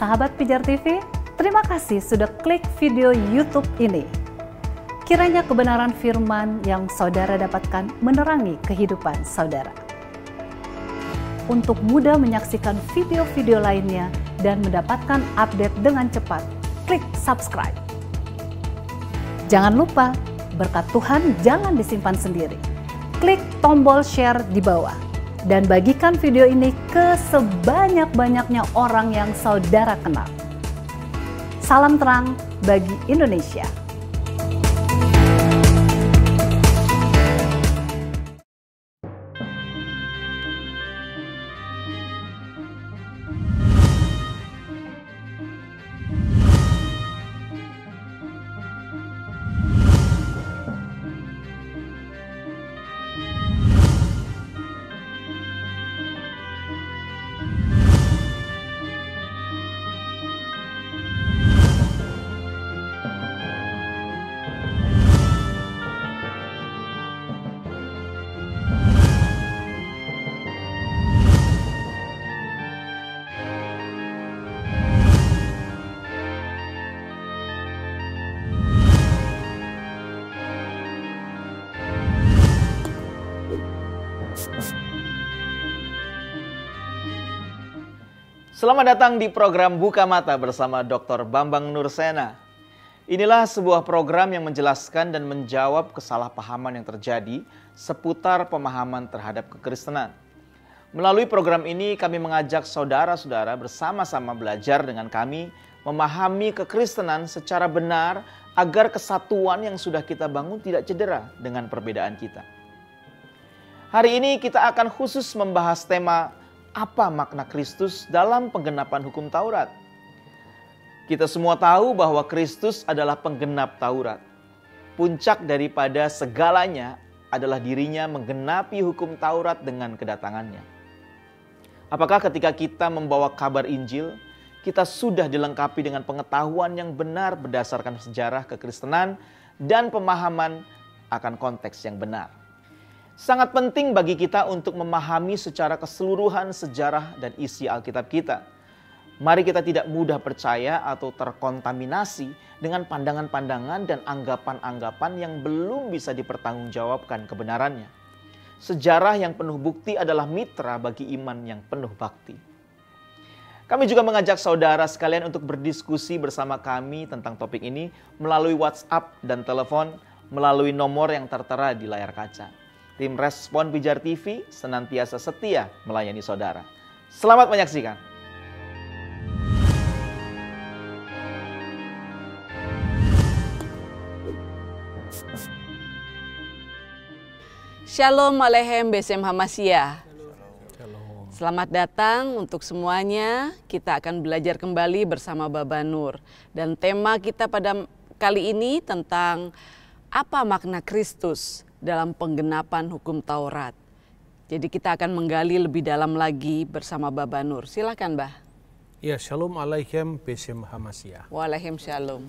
Sahabat Pijar TV, terima kasih sudah klik video YouTube ini. Kiranya kebenaran firman yang saudara dapatkan menerangi kehidupan saudara. Untuk mudah menyaksikan video-video lainnya dan mendapatkan update dengan cepat, klik subscribe. Jangan lupa, berkat Tuhan jangan disimpan sendiri. Klik tombol share di bawah dan bagikan video ini ke sebanyak-banyaknya orang yang saudara kenal. Salam terang bagi Indonesia. Selamat datang di program Buka Mata bersama Dr. Bambang Nursena. Inilah sebuah program yang menjelaskan dan menjawab kesalahpahaman yang terjadi seputar pemahaman terhadap kekristenan. Melalui program ini kami mengajak saudara-saudara bersama-sama belajar dengan kami memahami kekristenan secara benar agar kesatuan yang sudah kita bangun tidak cedera dengan perbedaan kita. Hari ini kita akan khusus membahas tema apa makna Kristus dalam penggenapan hukum Taurat. Kita semua tahu bahwa Kristus adalah penggenap Taurat. Puncak daripada segalanya adalah dirinya menggenapi hukum Taurat dengan kedatangannya. Apakah ketika kita membawa kabar Injil, kita sudah dilengkapi dengan pengetahuan yang benar berdasarkan sejarah kekristenan dan pemahaman akan konteks yang benar? Sangat penting bagi kita untuk memahami secara keseluruhan sejarah dan isi Alkitab kita. Mari kita tidak mudah percaya atau terkontaminasi dengan pandangan-pandangan dan anggapan-anggapan yang belum bisa dipertanggungjawabkan kebenarannya. Sejarah yang penuh bukti adalah mitra bagi iman yang penuh bakti. Kami juga mengajak saudara sekalian untuk berdiskusi bersama kami tentang topik ini melalui WhatsApp dan telepon melalui nomor yang tertera di layar kaca. Tim Respon Pijar TV senantiasa setia melayani saudara. Selamat menyaksikan. Shalom Aleichem Besem Hamashiach. Selamat datang untuk semuanya. Kita akan belajar kembali bersama Baba Nur. Dan tema kita pada kali ini tentang apa makna Kristus dalam penggenapan hukum Taurat. Jadi kita akan menggali lebih dalam lagi bersama Baba Nur. Silakan, Bah. Ya, Shalom Aleichem Besem Hamashiach. Waalaikumsalam.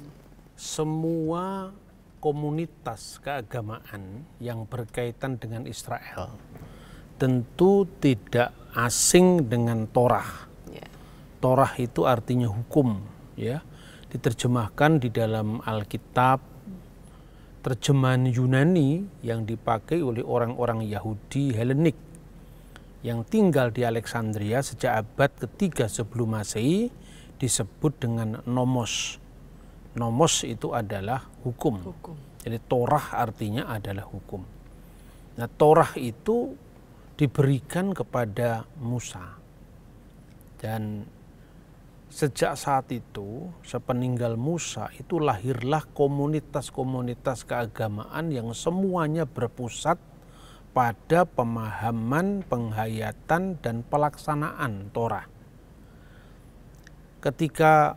Semua komunitas keagamaan yang berkaitan dengan Israel tentu tidak asing dengan Torah. Ya. Torah itu artinya hukum, ya. Diterjemahkan di dalam Alkitab. Terjemahan Yunani yang dipakai oleh orang-orang Yahudi Helenik yang tinggal di Alexandria sejak abad ketiga sebelum Masehi disebut dengan nomos. Nomos itu adalah hukum. Jadi Torah artinya adalah hukum. Nah, Torah itu diberikan kepada Musa. Dan sejak saat itu, sepeninggal Musa, itu lahirlah komunitas-komunitas keagamaan yang semuanya berpusat pada pemahaman, penghayatan, dan pelaksanaan Torah. Ketika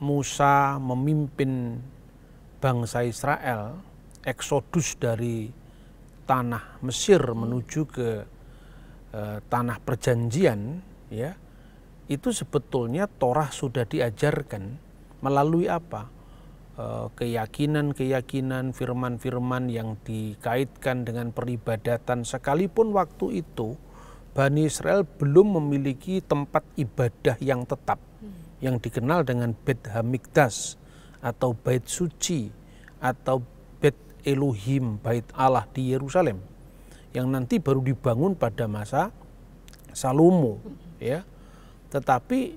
Musa memimpin bangsa Israel, eksodus dari tanah Mesir menuju ke tanah perjanjian, ya, itu sebetulnya Torah sudah diajarkan melalui apa? Keyakinan-keyakinan, firman-firman yang dikaitkan dengan peribadatan, sekalipun waktu itu Bani Israel belum memiliki tempat ibadah yang tetap. yang dikenal dengan Beit Hamikdash atau Bait Suci atau Beit Elohim, Bait Allah di Yerusalem, yang nanti baru dibangun pada masa Salomo, ya. Tetapi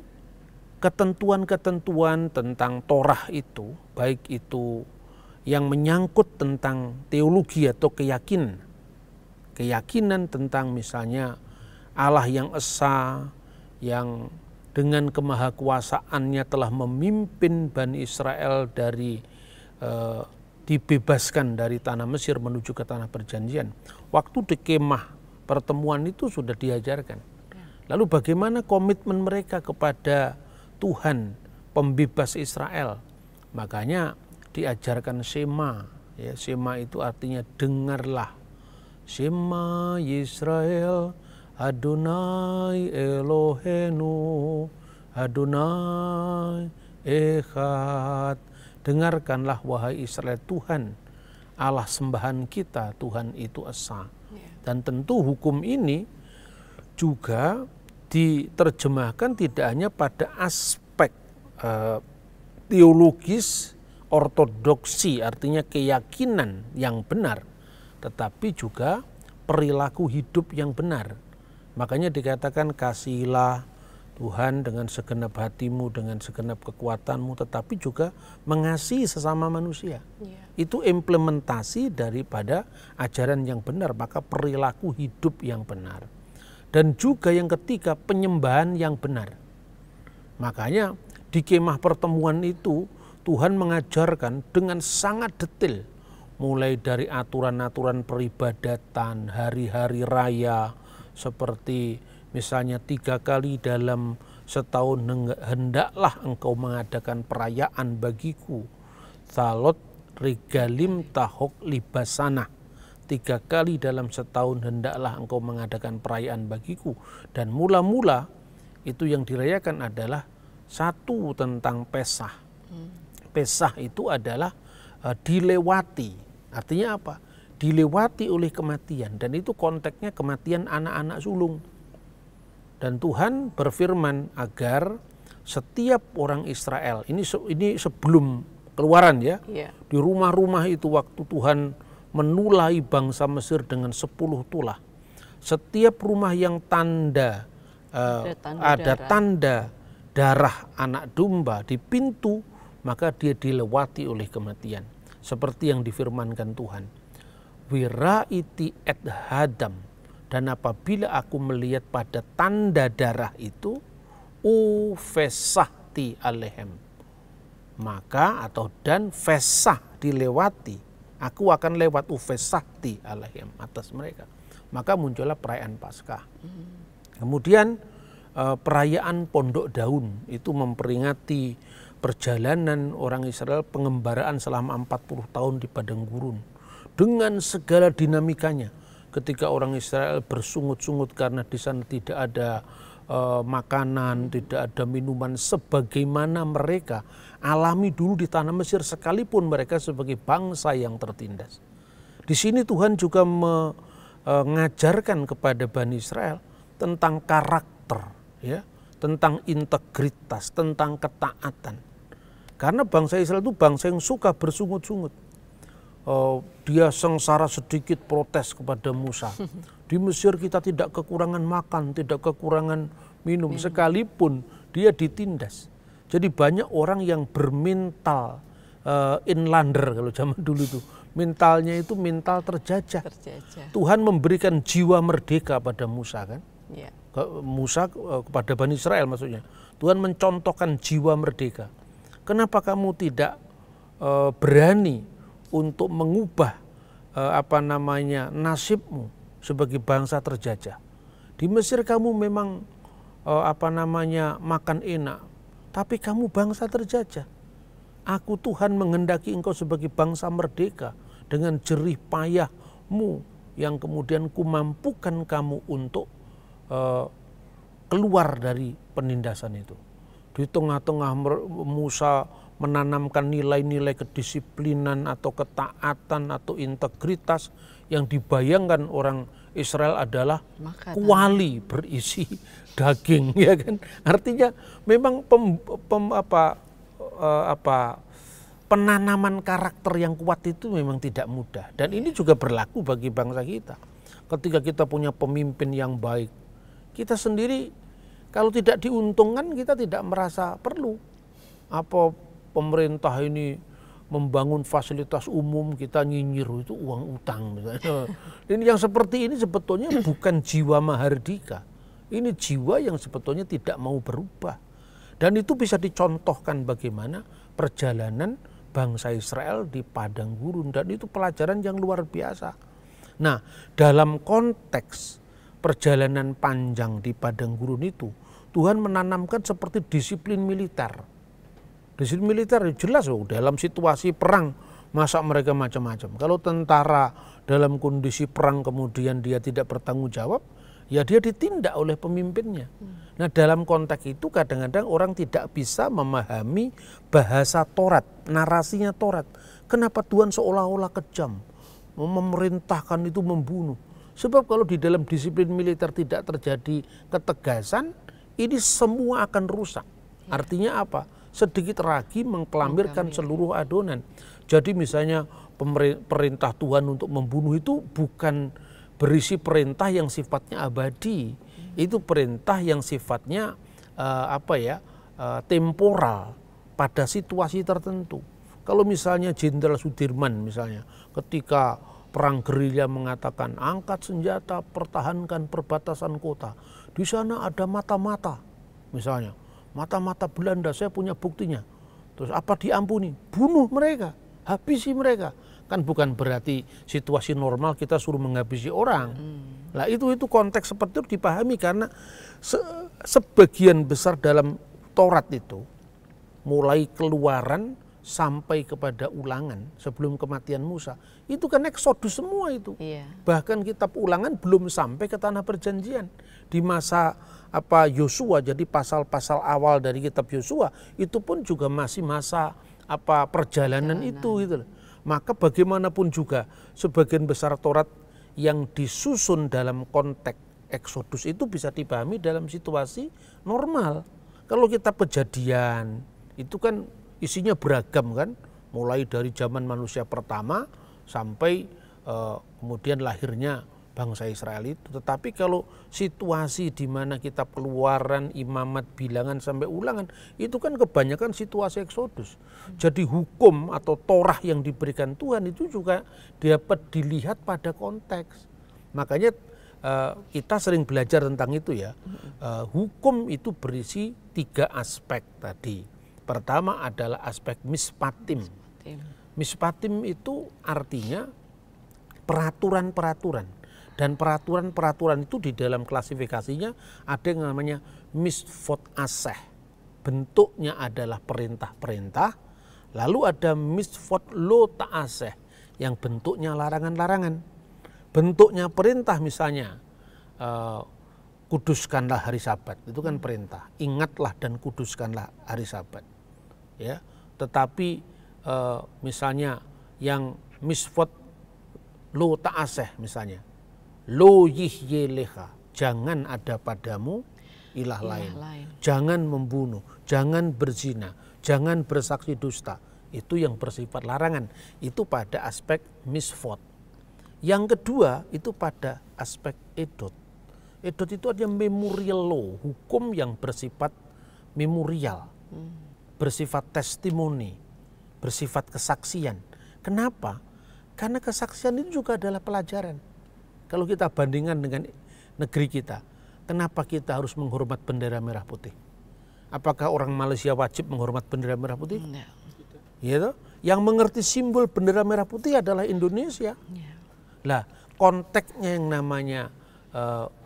ketentuan-ketentuan tentang Torah itu, baik itu yang menyangkut tentang teologi atau keyakinan tentang misalnya Allah yang esa, yang dengan kemahakuasaannya telah memimpin Bani Israel dari dibebaskan dari tanah Mesir menuju ke tanah perjanjian. Waktu di kemah pertemuan itu sudah diajarkan. Lalu bagaimana komitmen mereka kepada Tuhan pembebas Israel? Makanya diajarkan Shema. Ya, Shema itu artinya dengarlah. Shema Yisrael Adonai Elohenu Adonai Echad. Dengarkanlah wahai Israel, Tuhan Allah sembahan kita, Tuhan itu esa. Dan tentu hukum ini juga diterjemahkan tidak hanya pada aspek teologis ortodoksi, artinya keyakinan yang benar, tetapi juga perilaku hidup yang benar. Makanya dikatakan kasihilah Tuhan dengan segenap hatimu, dengan segenap kekuatanmu, tetapi juga mengasihi sesama manusia. Itu implementasi daripada ajaran yang benar, maka perilaku hidup yang benar. Dan juga yang ketiga, penyembahan yang benar. Makanya di kemah pertemuan itu Tuhan mengajarkan dengan sangat detail, mulai dari aturan-aturan peribadatan, hari-hari raya, seperti misalnya 3 kali dalam setahun hendaklah engkau mengadakan perayaan bagiku. Thalot regalim tahok libasana. 3 kali dalam setahun hendaklah engkau mengadakan perayaan bagiku. Dan mula-mula itu yang dirayakan adalah satu tentang Pesah. Pesah itu adalah dilewati. Artinya apa? Dilewati oleh kematian. Dan itu konteksnya kematian anak-anak sulung. Dan Tuhan berfirman agar setiap orang Israel, ini sebelum keluaran ya, di rumah-rumah itu waktu Tuhan menulai bangsa Mesir dengan 10 tulah. Setiap rumah yang ada tanda darah anak domba di pintu, maka dia dilewati oleh kematian. Seperti yang difirmankan Tuhan. Wiraiti et hadam. Dan apabila aku melihat pada tanda darah itu, ufesahti alehem. Maka dan fesah dilewati, aku akan lewat ufesahti alehem atas mereka. Maka muncullah perayaan Paskah. Kemudian perayaan Pondok Daun itu memperingati perjalanan orang Israel pengembaraan selama 40 tahun di padang gurun. Dengan segala dinamikanya. Ketika orang Israel bersungut-sungut karena di sana tidak ada makanan, tidak ada minuman sebagaimana mereka alami dulu di tanah Mesir sekalipun mereka sebagai bangsa yang tertindas. Di sini Tuhan juga mengajarkan kepada Bani Israel tentang karakter, ya, tentang integritas, tentang ketaatan. Karena bangsa Israel itu bangsa yang suka bersungut-sungut. Dia sengsara sedikit protes kepada Musa. Di Mesir kita tidak kekurangan makan, tidak kekurangan minum, sekalipun dia ditindas. Jadi banyak orang yang bermental inlander kalau zaman dulu itu. Mentalnya itu mental terjajah. Tuhan memberikan jiwa merdeka pada Musa kan. Musa kepada Bani Israel maksudnya. Tuhan mencontohkan jiwa merdeka. Kenapa kamu tidak berani untuk mengubah nasibmu sebagai bangsa terjajah? Di Mesir kamu memang makan enak, tapi kamu bangsa terjajah. Aku Tuhan menghendaki engkau sebagai bangsa merdeka dengan jerih payahmu yang kemudian kumampukan kamu untuk keluar dari penindasan itu. Di tengah-tengah Musa menanamkan nilai-nilai kedisiplinan atau ketaatan atau integritas yang dibayangkan orang Israel adalah kuali berisi daging, ya kan? Artinya memang penanaman karakter yang kuat itu memang tidak mudah. Dan ini juga berlaku bagi bangsa kita. Ketika kita punya pemimpin yang baik, kita sendiri kalau tidak diuntungkan kita tidak merasa perlu. Apa pemerintah ini membangun fasilitas umum, kita nyinyir itu uang utang. Ini yang seperti ini sebetulnya bukan jiwa Mahardika. Ini jiwa yang sebetulnya tidak mau berubah. Dan itu bisa dicontohkan bagaimana perjalanan bangsa Israel di padang gurun. Dan itu pelajaran yang luar biasa. Nah, dalam konteks perjalanan panjang di padang gurun itu, Tuhan menanamkan seperti disiplin militer. Disiplin militer jelas dalam situasi perang masa mereka macam-macam. Kalau tentara dalam kondisi perang kemudian dia tidak bertanggung jawab, ya dia ditindak oleh pemimpinnya. Nah, dalam konteks itu kadang-kadang orang tidak bisa memahami bahasa Taurat, narasinya Taurat. Kenapa Tuhan seolah-olah kejam, memerintahkan itu membunuh? Sebab kalau di dalam disiplin militer tidak terjadi ketegasan, ini semua akan rusak. Artinya apa? Sedikit lagi mengkelamirkan seluruh adonan. Jadi misalnya perintah Tuhan untuk membunuh itu bukan berisi perintah yang sifatnya abadi. Itu perintah yang sifatnya temporal pada situasi tertentu. Kalau misalnya Jenderal Sudirman misalnya ketika perang gerilya mengatakan angkat senjata, pertahankan perbatasan kota. Di sana ada mata-mata misalnya. Mata-mata Belanda, saya punya buktinya. Terus apa diampuni? Bunuh mereka, habisi mereka. Kan bukan berarti situasi normal kita suruh menghabisi orang. Nah itu konteks seperti itu dipahami karena sebagian besar dalam Taurat itu mulai Keluaran sampai kepada Ulangan sebelum kematian Musa itu kan Eksodus semua itu. Bahkan kitab Ulangan belum sampai ke tanah perjanjian. Di masa Yosua, jadi pasal-pasal awal dari kitab Yosua itu pun juga masih masa perjalanan itu gitu loh. Maka bagaimanapun juga sebagian besar Taurat yang disusun dalam konteks Eksodus itu bisa dipahami dalam situasi normal. Kalau kitab Kejadian itu kan isinya beragam kan, mulai dari zaman manusia pertama sampai kemudian lahirnya bangsa Israel itu. Tetapi kalau situasi di mana kitab Keluaran, Imamat, Bilangan sampai Ulangan itu kan kebanyakan situasi Eksodus. Jadi hukum atau Torah yang diberikan Tuhan itu juga dapat dilihat pada konteks. Makanya kita sering belajar tentang itu ya. Hukum itu berisi 3 aspek tadi. Pertama adalah aspek mispatim. Mispatim itu artinya peraturan-peraturan. Dan peraturan-peraturan itu di dalam klasifikasinya ada yang namanya misvot aseh. Bentuknya adalah perintah-perintah. Lalu ada misvot lo ta'aseh yang bentuknya larangan-larangan. Bentuknya perintah misalnya kuduskanlah hari Sabat, itu kan perintah. Ingatlah dan kuduskanlah hari Sabat. Ya, tetapi misalnya yang misvot lo ta'aseh misalnya, lo yihyeleha, jangan ada padamu ilah lain. Jangan membunuh, jangan berzina, jangan bersaksi dusta. Itu yang bersifat larangan. Itu pada aspek misvot. Yang kedua itu pada aspek edot. Edot itu artinya memorial law, hukum yang bersifat memorial, bersifat testimoni, bersifat kesaksian. Kenapa? Karena kesaksian itu juga adalah pelajaran. Kalau kita bandingkan dengan negeri kita, kenapa kita harus menghormat bendera merah putih? Apakah orang Malaysia wajib menghormat bendera merah putih? Enggak. Gitu? Yang mengerti simbol bendera merah putih adalah Indonesia. Lah, konteksnya yang namanya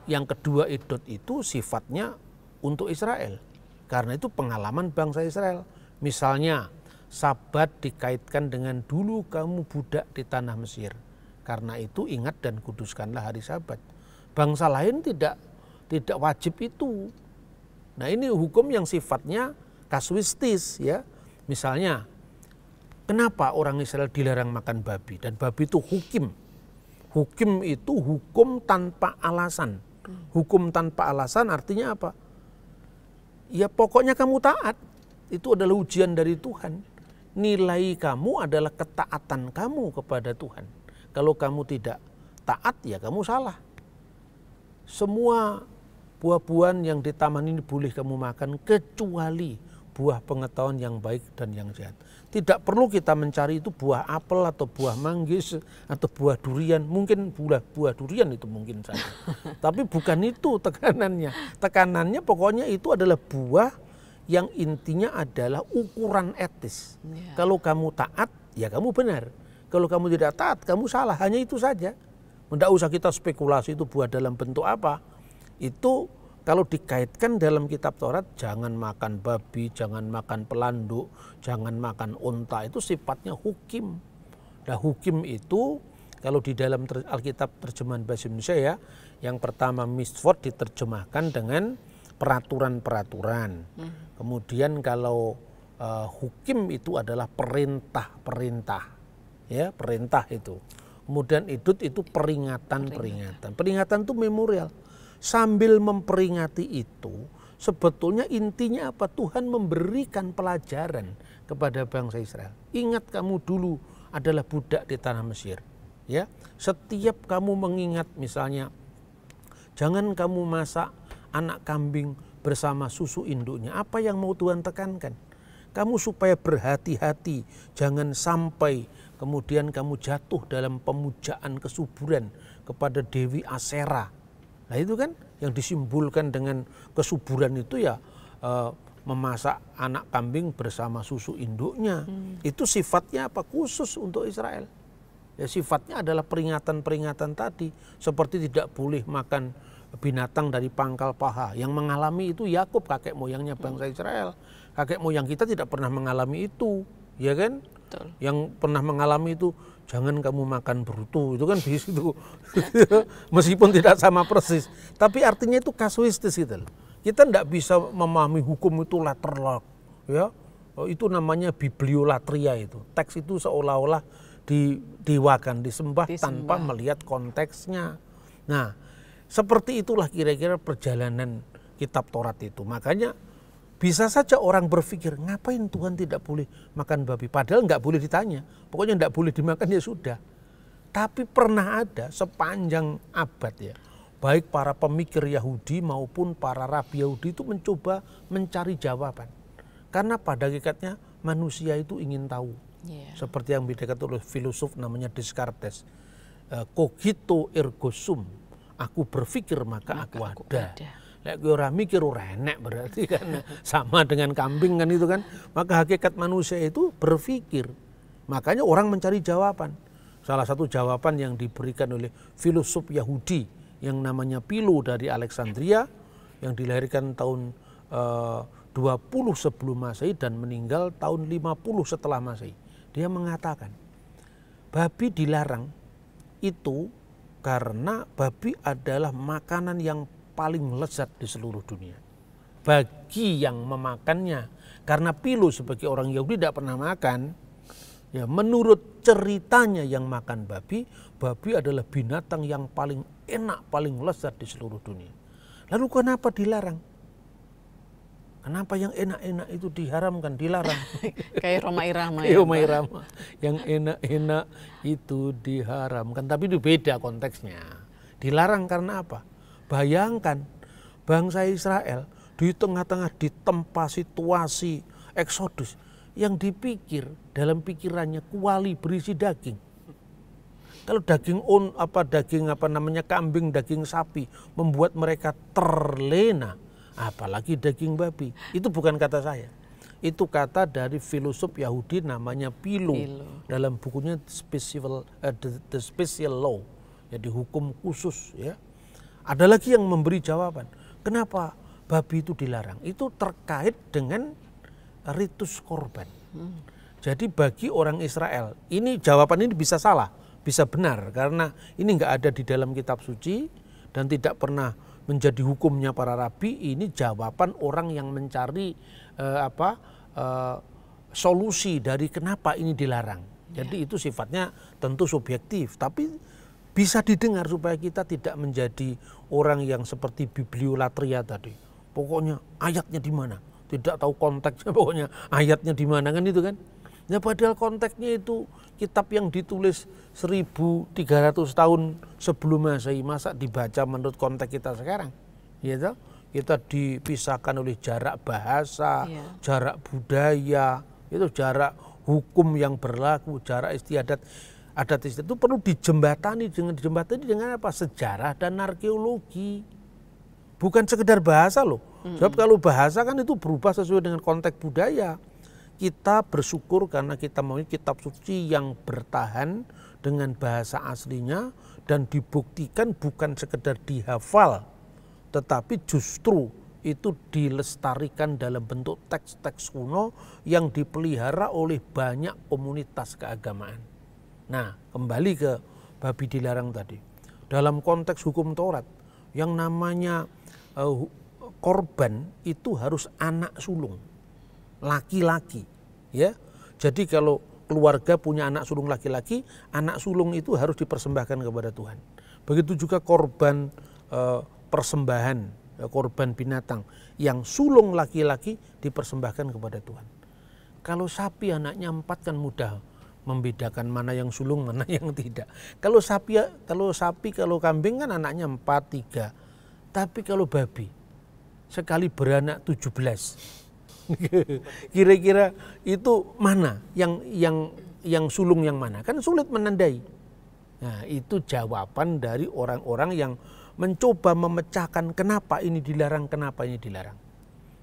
yang kedua edot itu sifatnya untuk Israel. Karena itu pengalaman bangsa Israel. Misalnya Sabat dikaitkan dengan dulu kamu budak di tanah Mesir. Karena itu ingat dan kuduskanlah hari Sabat. Bangsa lain tidak wajib itu. Nah ini hukum yang sifatnya kasuistis ya. Misalnya kenapa orang Israel dilarang makan babi dan babi itu hukim. Hukim itu hukum tanpa alasan. Hukum tanpa alasan artinya apa? Ya pokoknya kamu taat. Itu adalah ujian dari Tuhan. Nilai kamu adalah ketaatan kamu kepada Tuhan. Kalau kamu tidak taat ya kamu salah. Semua buah-buahan yang di taman ini boleh kamu makan kecuali buah pengetahuan yang baik dan yang jahat. Tidak perlu kita mencari itu buah apel atau buah manggis atau buah durian. Mungkin buah durian itu mungkin saja. Tapi bukan itu tekanannya. Tekanannya pokoknya itu adalah buah yang intinya adalah ukuran etis. Kalau kamu taat ya kamu benar. Kalau kamu tidak taat kamu salah. Hanya itu saja. Tidak usah kita spekulasi itu buah dalam bentuk apa. Itu kalau dikaitkan dalam kitab Taurat, jangan makan babi, jangan makan pelanduk, jangan makan unta. Itu sifatnya hukim. Nah hukim itu kalau di dalam Alkitab terjemahan bahasa Indonesia ya, yang pertama misvot diterjemahkan dengan peraturan-peraturan. Kemudian kalau hukim itu adalah perintah-perintah. Ya, perintah itu. Kemudian idut itu peringatan-peringatan. Peringatan itu memorial. Sambil memperingati itu, sebetulnya intinya apa? Tuhan memberikan pelajaran kepada bangsa Israel. Ingat kamu dulu adalah budak di tanah Mesir. Ya, setiap kamu mengingat misalnya, jangan kamu masak anak kambing bersama susu induknya. Apa yang mau Tuhan tekankan? Kamu supaya berhati-hati, jangan sampai kemudian kamu jatuh dalam pemujaan kesuburan kepada Dewi Asera. Nah itu kan yang disimbolkan dengan kesuburan itu ya memasak anak kambing bersama susu induknya. Itu sifatnya apa? Khusus untuk Israel. Ya sifatnya adalah peringatan-peringatan tadi. Seperti tidak boleh makan binatang dari pangkal paha. Yang mengalami itu Yakub, kakek moyangnya bangsa Israel. Kakek moyang kita tidak pernah mengalami itu, ya kan? Betul. Yang pernah mengalami itu jangan kamu makan bruto, itu kan di situ. Meskipun tidak sama persis, tapi artinya itu kasuistis gitu. Kita tidak bisa memahami hukum itu letterlock, ya. Itu namanya bibliolatria itu. Teks itu seolah-olah didewakan, disembah tanpa melihat konteksnya. Nah, seperti itulah kira-kira perjalanan kitab Taurat itu. Makanya bisa saja orang berpikir, ngapain Tuhan tidak boleh makan babi? Padahal nggak boleh ditanya, pokoknya nggak boleh dimakan ya sudah. Tapi pernah ada sepanjang abad ya, baik para pemikir Yahudi maupun para rabi Yahudi itu mencoba mencari jawaban. Karena pada hakikatnya manusia itu ingin tahu. Seperti yang dikatakan oleh filosof namanya Descartes. Cogito ergo sum, aku berpikir maka aku ada. Lek ora mikir ora enek berarti kan sama dengan kambing kan itu kan. Maka hakikat manusia itu berpikir. Makanya orang mencari jawaban. Salah satu jawaban yang diberikan oleh filosof Yahudi yang namanya Philo dari Alexandria yang dilahirkan tahun 20 sebelum Masehi dan meninggal tahun 50 setelah Masehi. Dia mengatakan babi dilarang itu karena babi adalah makanan yang paling lezat di seluruh dunia bagi yang memakannya. Karena Philo sebagai orang Yahudi tidak pernah makan, ya menurut ceritanya yang makan babi adalah binatang yang paling enak, paling lezat di seluruh dunia. Lalu kenapa dilarang? Kenapa yang enak-enak itu diharamkan, dilarang? Kayak Roma Irama. Kayak Roma Irama. Yang enak-enak itu diharamkan, tapi itu beda konteksnya. Dilarang karena apa? Bayangkan bangsa Israel di tengah-tengah ditempa situasi eksodus yang dipikir dalam pikirannya kuali berisi daging. Kalau daging kambing, daging sapi membuat mereka terlena, apalagi daging babi. Itu bukan kata saya. Itu kata dari filosof Yahudi namanya Philo. Dalam bukunya The Special Law, jadi hukum khusus ya. Ada lagi yang memberi jawaban, kenapa babi itu dilarang? Itu terkait dengan ritus korban. Jadi bagi orang Israel, ini jawaban ini bisa salah, bisa benar, karena ini nggak ada di dalam kitab suci dan tidak pernah menjadi hukumnya para rabi. Ini jawaban orang yang mencari solusi dari kenapa ini dilarang. Jadi itu sifatnya tentu subjektif, tapi bisa didengar supaya kita tidak menjadi orang yang seperti bibliolatria tadi. Pokoknya ayatnya di mana, tidak tahu konteksnya, pokoknya ayatnya di mana kan itu kan. Nah padahal konteksnya itu kitab yang ditulis 1300 tahun sebelum Masehi, masa dibaca menurut konteks kita sekarang, gitu? Kita dipisahkan oleh jarak bahasa, jarak budaya, itu jarak hukum yang berlaku, jarak istiadat, adat istiadat itu perlu dijembatani dengan apa? Sejarah dan arkeologi. Bukan sekedar bahasa loh. Sebab kalau bahasa kan itu berubah sesuai dengan konteks budaya. Kita bersyukur karena kita memiliki kitab suci yang bertahan dengan bahasa aslinya dan dibuktikan bukan sekedar dihafal, tetapi justru itu dilestarikan dalam bentuk teks-teks kuno yang dipelihara oleh banyak komunitas keagamaan. Nah, kembali ke babi dilarang tadi. Dalam konteks hukum Taurat, yang namanya korban itu harus anak sulung, laki-laki, ya. Jadi kalau keluarga punya anak sulung laki-laki, anak sulung itu harus dipersembahkan kepada Tuhan. Begitu juga korban persembahan, korban binatang yang sulung laki-laki dipersembahkan kepada Tuhan. Kalau sapi anaknya 4 kan mudah membedakan mana yang sulung, mana yang tidak. Kalau kambing kan anaknya 4, 3. Tapi kalau babi sekali beranak 17. Kira-kira itu mana yang sulung yang mana? Kan sulit menandai. Nah, itu jawaban dari orang-orang yang mencoba memecahkan kenapa ini dilarang, kenapa ini dilarang.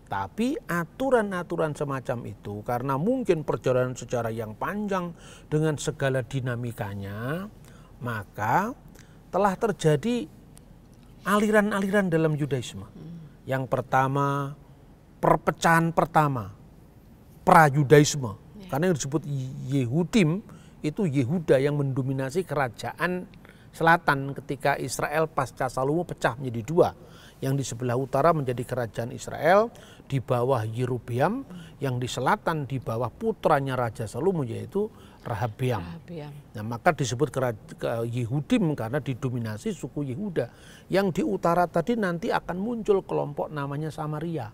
Tapi aturan-aturan semacam itu karena mungkin perjalanan sejarah yang panjang dengan segala dinamikanya, maka telah terjadi aliran-aliran dalam Yudaisme. Yang pertama, perpecahan pertama, pra-Yudaisme. Karena yang disebut Yehudim, itu Yehuda yang mendominasi kerajaan selatan ketika Israel pasca Salomo pecah menjadi 2. Yang di sebelah utara menjadi kerajaan Israel di bawah Yerobeam, yang di selatan di bawah putranya Raja Salomo yaitu Rehabeam. Nah, maka disebut Yehudim karena didominasi suku Yehuda. Yang di utara tadi nanti akan muncul kelompok namanya Samaria.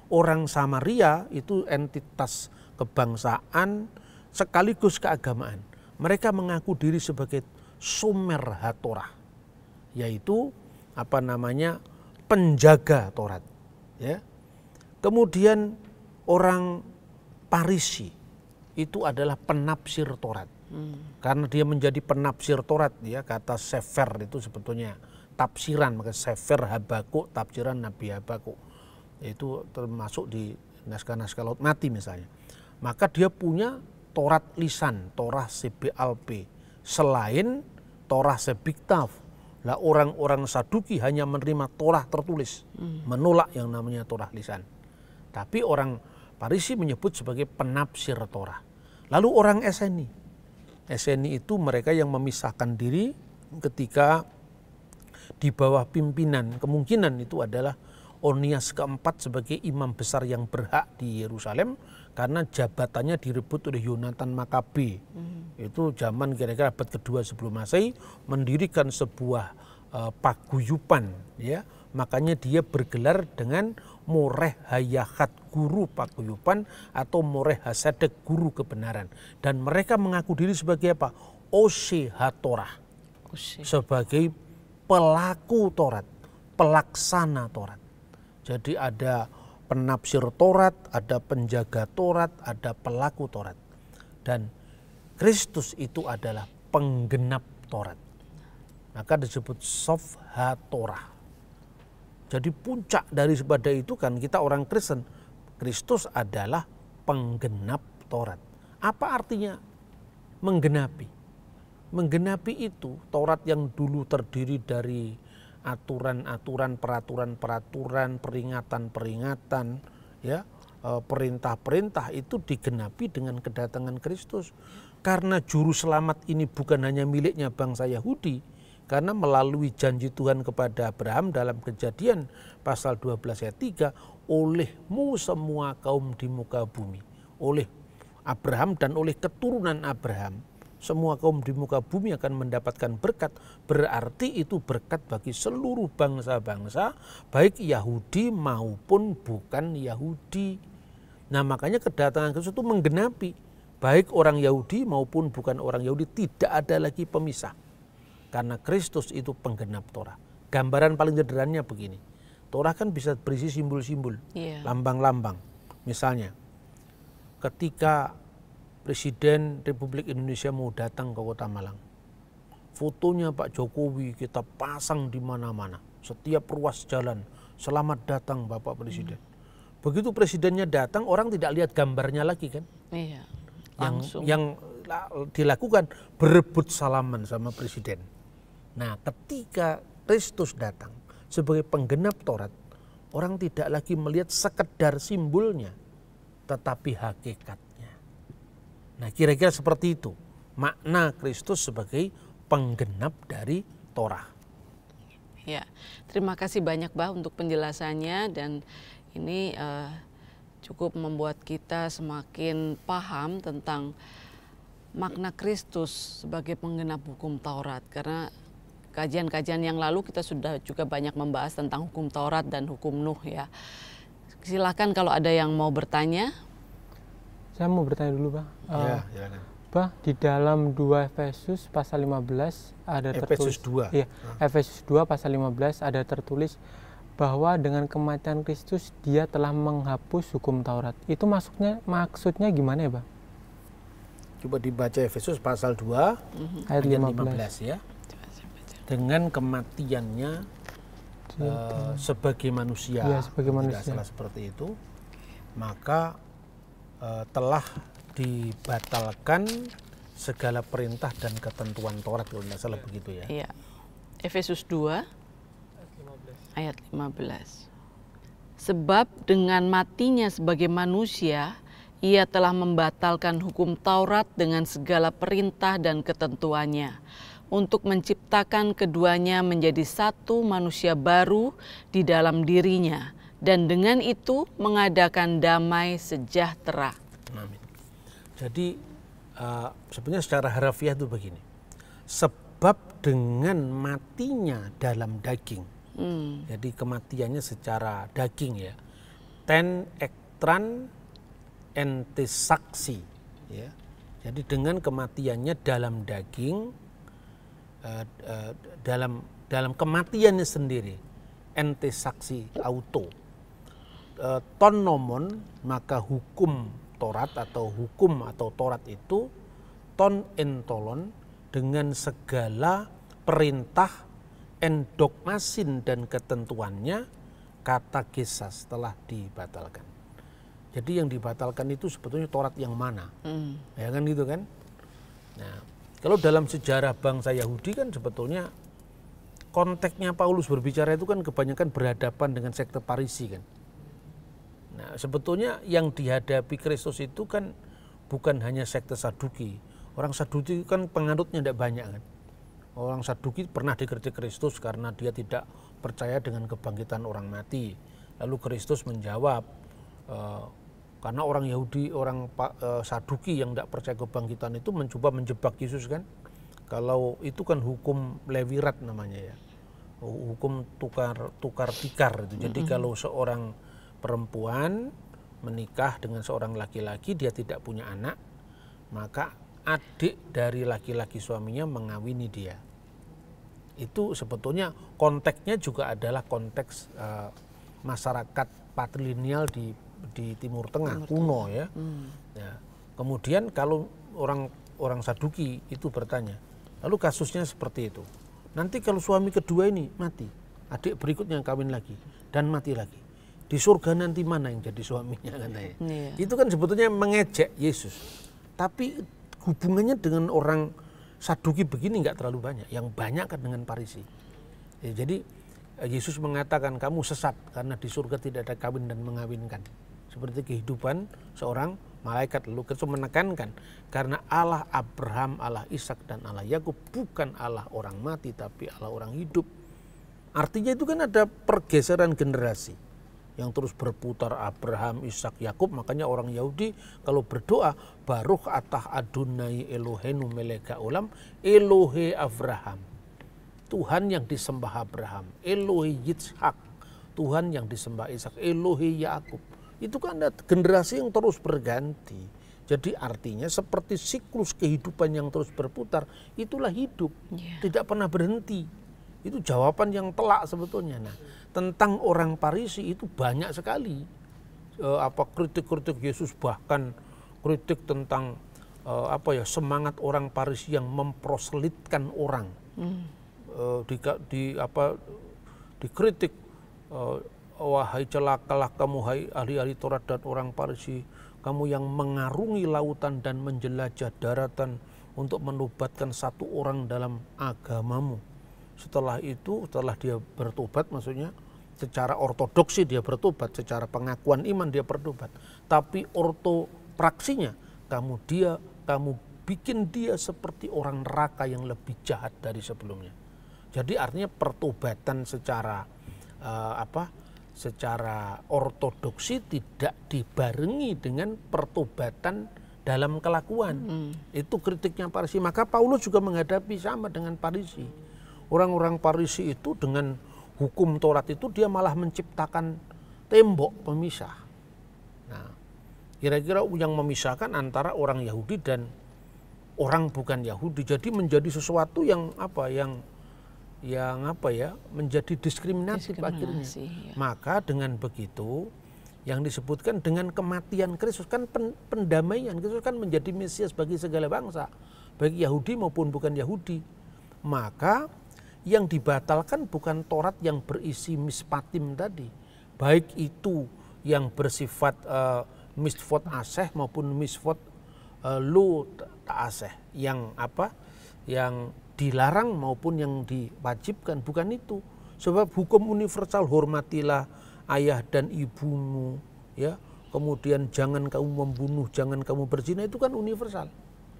Orang Samaria itu entitas kebangsaan sekaligus keagamaan. Mereka mengaku diri sebagai Somer HaTorah, yaitu penjaga Taurat. Ya. Kemudian orang Parisi itu adalah penafsir Taurat. Karena dia menjadi penafsir Taurat, ya, kata Sefer itu sebetulnya tafsiran, maka Sefer Habakuk, tafsiran Nabi Habakuk. Itu termasuk di naskah-naskah Laut Mati misalnya. Maka dia punya Taurat lisan, Torah Sebealpe, selain Torah Sebiktav. Lah orang-orang Saduki hanya menerima Torah tertulis, menolak yang namanya Torah lisan. Tapi orang Parisi menyebut sebagai penafsir Torah. Lalu orang Eseni itu mereka yang memisahkan diri ketika di bawah pimpinan, kemungkinan itu adalah Onias keempat sebagai imam besar yang berhak di Yerusalem karena jabatannya direbut oleh Yonatan Makabe. Itu zaman kira-kira abad kedua sebelum Masehi, mendirikan sebuah paguyuban, ya. Makanya dia bergelar dengan Moreh Hayahat, guru paguyuban, atau Moreh Hasadek, guru kebenaran. Dan mereka mengaku diri sebagai apa? Ose HaTorah, sebagai pelaku Taurat, pelaksana Taurat. Jadi ada penafsir Taurat, ada penjaga Taurat, ada pelaku Taurat. Dan Kristus itu adalah penggenap Taurat. Maka disebut Sof HaTorah. Jadi puncak dari daripada itu kan kita orang Kristen, Kristus adalah penggenap Taurat. Apa artinya menggenapi? Menggenapi itu Taurat yang dulu terdiri dari aturan-aturan, peraturan-peraturan, peringatan-peringatan, ya, perintah-perintah itu digenapi dengan kedatangan Kristus. Karena juru selamat ini bukan hanya miliknya bangsa Yahudi, karena melalui janji Tuhan kepada Abraham dalam Kejadian pasal 12 ayat 3, olehmu semua kaum di muka bumi, oleh Abraham dan oleh keturunan Abraham, semua kaum di muka bumi akan mendapatkan berkat, berarti itu berkat bagi seluruh bangsa-bangsa, baik Yahudi maupun bukan Yahudi. Nah makanya kedatangan Kristus itu menggenapi, baik orang Yahudi maupun bukan orang Yahudi, tidak ada lagi pemisah. Karena Kristus itu penggenap Torah. Gambaran paling sederhananya begini, Torah kan bisa berisi simbol-simbol, lambang-lambang. Misalnya, ketika Presiden Republik Indonesia mau datang ke Kota Malang, fotonya Pak Jokowi kita pasang di mana-mana, setiap ruas jalan, selamat datang Bapak Presiden. Begitu presidennya datang, orang tidak lihat gambarnya lagi kan? Iya, langsung. Yang dilakukan berebut salaman sama presiden. Nah, ketika Kristus datang sebagai penggenap Taurat, orang tidak lagi melihat sekedar simbolnya, tetapi hakikatnya. Nah, kira-kira seperti itu makna Kristus sebagai penggenap dari Torah. Ya, terima kasih banyak Bah untuk penjelasannya, dan ini cukup membuat kita semakin paham tentang makna Kristus sebagai penggenap hukum Taurat, karena kajian-kajian yang lalu kita sudah juga banyak membahas tentang hukum Taurat dan hukum Nuh ya. Silakan kalau ada yang mau bertanya. Saya mau bertanya dulu, Pak. Ya, silakan. Pak, di dalam 2 Efesus pasal 15 ada tertulis. Iya, Efesus 2 pasal 15 ada tertulis bahwa dengan kematian Kristus dia telah menghapus hukum Taurat. Itu maksudnya gimana ya, Pak? Coba dibaca Efesus pasal 2 ayat 15 ya. Dengan kematiannya sebagai manusia, ya, sebagai manusia. Tidak salah seperti itu, maka telah dibatalkan segala perintah dan ketentuan Taurat, kalau tidak salah begitu ya. Iya. Efesus 2 ayat 15. Sebab dengan matinya sebagai manusia, ia telah membatalkan hukum Taurat dengan segala perintah dan ketentuannya, untuk menciptakan keduanya menjadi satu manusia baru di dalam dirinya, dan dengan itu mengadakan damai sejahtera. Amin. Jadi sebenarnya secara harafiah itu begini, sebab dengan matinya dalam daging, jadi kematiannya secara daging ya, ten ektran entisaksi ya. Jadi dengan kematiannya dalam daging, dalam kematiannya sendiri, entisaksi auto, ton nomon, maka hukum Taurat atau hukum atau Taurat itu ton entolon dengan segala perintah endogmasin dan ketentuannya kata gesas telah dibatalkan. Jadi yang dibatalkan itu sebetulnya Taurat yang mana? Ya kan gitu kan? Nah, kalau dalam sejarah bangsa Yahudi kan sebetulnya konteksnya Paulus berbicara itu kan kebanyakan berhadapan dengan sekte Parisi kan. Nah, sebetulnya yang dihadapi Kristus itu kan bukan hanya sekte Saduki. Orang Saduki kan penganutnya tidak banyak kan. Orang Saduki pernah dikritik Kristus karena dia tidak percaya dengan kebangkitan orang mati. Lalu Kristus menjawab, karena orang Yahudi, orang Saduki yang tidak percaya kebangkitan itu mencoba menjebak Yesus kan. Kalau itu kan hukum Levirat namanya ya. Hukum tukar-tikar itu. Jadi kalau seorang perempuan menikah dengan seorang laki-laki, dia tidak punya anak, maka adik dari laki-laki suaminya mengawini dia. Itu sebetulnya konteksnya juga adalah konteks masyarakat patrilineal di Timur Tengah kuno ya. Ya. Kemudian kalau orang Saduki itu bertanya, lalu kasusnya seperti itu. Nanti kalau suami kedua ini mati, adik berikutnya kawin lagi dan mati lagi, di surga nanti mana yang jadi suaminya katanya. Itu kan sebetulnya mengejek Yesus. Tapi hubungannya dengan orang Saduki begini nggak terlalu banyak. Yang banyak kan dengan Parisi. Ya, jadi Yesus mengatakan kamu sesat karena di surga tidak ada kawin dan mengawinkan. Seperti kehidupan seorang malaikat. Lalu Kristus menekankan karena Allah Abraham, Allah Ishak dan Allah Yakub bukan Allah orang mati tapi Allah orang hidup. Artinya itu kan ada pergeseran generasi. yang terus berputar Abraham, Ishak, Yakub. Makanya orang Yahudi kalau berdoa, Baruch atah Adonai Eloheinu melech haolam, Elohe Abraham, Tuhan yang disembah Abraham, Elohe Yitzhak, Tuhan yang disembah Ishak, Elohe Yakub. Itu kan ada generasi yang terus berganti. Jadi artinya seperti siklus kehidupan yang terus berputar, itulah hidup, tidak pernah berhenti. Itu jawaban yang telak sebetulnya. Nah, tentang orang Farisi itu banyak sekali kritik-kritik Yesus, bahkan kritik tentang semangat orang Farisi yang memproselitkan orang. Dikritik, wahai celakalah kamu hai ahli-ahli Taurat dan orang Farisi, kamu yang mengarungi lautan dan menjelajah daratan untuk menobatkan satu orang dalam agamamu. Setelah itu, setelah dia bertobat, maksudnya secara ortodoksi dia bertobat, secara pengakuan iman dia bertobat. Tapi ortopraksinya, kamu bikin dia seperti orang neraka yang lebih jahat dari sebelumnya. Jadi artinya pertobatan secara secara ortodoksi tidak dibarengi dengan pertobatan dalam kelakuan. Itu kritiknya Farisi. Maka Paulus juga menghadapi sama dengan Farisi. Orang-orang Farisi itu dengan hukum Taurat itu dia malah menciptakan tembok pemisah. Nah, kira-kira yang memisahkan antara orang Yahudi dan orang bukan Yahudi. Jadi menjadi sesuatu yang menjadi diskriminatif akhirnya. Ya. Maka dengan begitu yang disebutkan dengan kematian Kristus kan pendamaian, Kristus kan menjadi Mesias bagi segala bangsa, baik Yahudi maupun bukan Yahudi. Maka yang dibatalkan bukan Taurat yang berisi mispatim tadi, baik itu yang bersifat misvot aseh maupun misvot lo ta'aseh, yang dilarang maupun yang diwajibkan, bukan itu. Sebab hukum universal, hormatilah ayah dan ibumu, ya, kemudian jangan kamu membunuh, jangan kamu berzina, itu kan universal.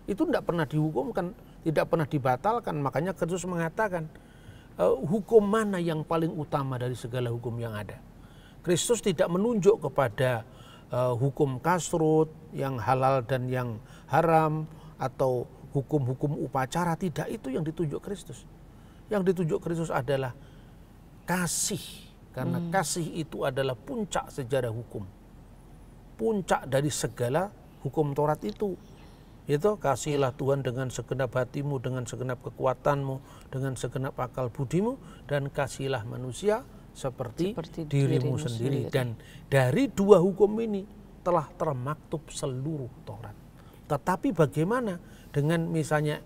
Itu tidak pernah dihukumkan, tidak pernah dibatalkan. Makanya Kristus mengatakan, hukum mana yang paling utama dari segala hukum yang ada? Kristus tidak menunjuk kepada hukum kasrut yang halal dan yang haram, atau hukum-hukum upacara. Tidak, itu yang ditunjuk Kristus. Yang ditunjuk Kristus adalah kasih, karena kasih itu adalah puncak sejarah hukum, puncak dari segala hukum Taurat itu. Itu kasihilah Tuhan dengan segenap hatimu, dengan segenap kekuatanmu, dengan segenap akal budimu, dan kasihilah manusia seperti dirimu sendiri. Dan dari dua hukum ini telah termaktub seluruh Taurat. Tetapi bagaimana dengan misalnya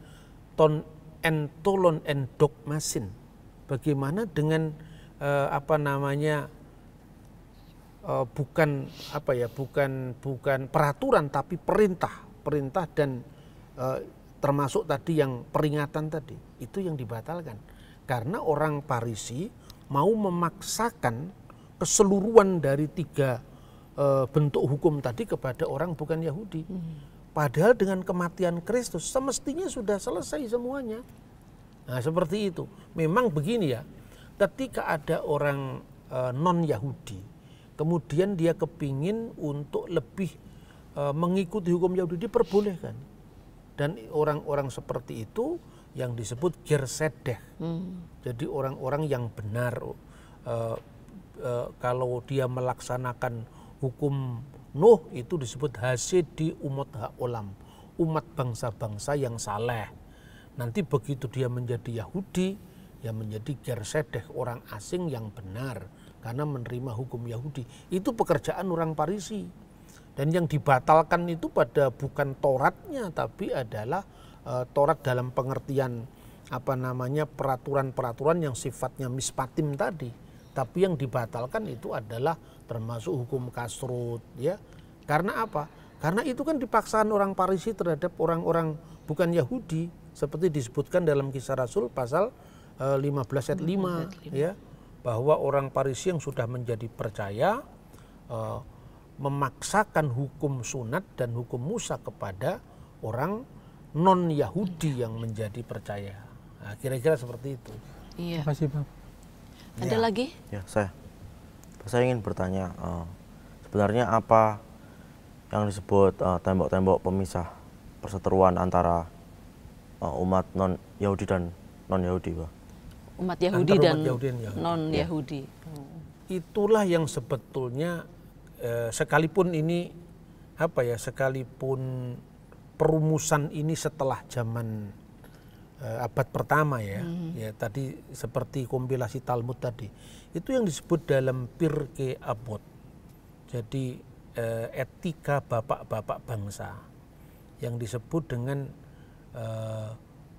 ton entolon endogmasin? Bagaimana dengan bukan peraturan tapi perintah dan termasuk tadi yang peringatan tadi, itu yang dibatalkan karena orang Farisi mau memaksakan keseluruhan dari tiga bentuk hukum tadi kepada orang bukan Yahudi. Padahal dengan kematian Kristus semestinya sudah selesai semuanya. Nah, seperti itu. Memang begini ya, ketika ada orang non Yahudi, kemudian dia kepingin untuk lebih mengikuti hukum Yahudi, diperbolehkan. Dan orang-orang seperti itu yang disebut gersedeh. Jadi orang-orang yang benar, kalau dia melaksanakan hukum Nuh itu disebut hasidi umat haolam, umat bangsa-bangsa yang saleh. Nanti begitu dia menjadi Yahudi, ya menjadi gersedeh, orang asing yang benar karena menerima hukum Yahudi. Itu pekerjaan orang Farisi. Dan yang dibatalkan itu bukan Tauratnya, tapi adalah Taurat dalam pengertian peraturan-peraturan yang sifatnya mispatim tadi. Tapi yang dibatalkan itu adalah termasuk hukum kasrut, ya. Karena apa? Karena itu kan dipaksaan orang Farisi terhadap orang-orang bukan Yahudi, seperti disebutkan dalam Kisah Rasul pasal 15 ayat 5, ya, bahwa orang Farisi yang sudah menjadi percaya memaksakan hukum sunat dan hukum Musa kepada orang non Yahudi yang menjadi percaya. Nah, kira-kira seperti itu. Iya. Terima kasih, Bang. Ada lagi? Ya, saya. Saya ingin bertanya, sebenarnya apa yang disebut tembok-tembok pemisah perseteruan antara umat non-Yahudi dan non-Yahudi, Pak? Umat Yahudi dan non-Yahudi. Itulah yang sebetulnya sekalipun ini sekalipun perumusan ini setelah zaman abad pertama ya tadi seperti kompilasi Talmud tadi, itu yang disebut dalam Pirkei Avot. Jadi etika bapak-bapak bangsa yang disebut dengan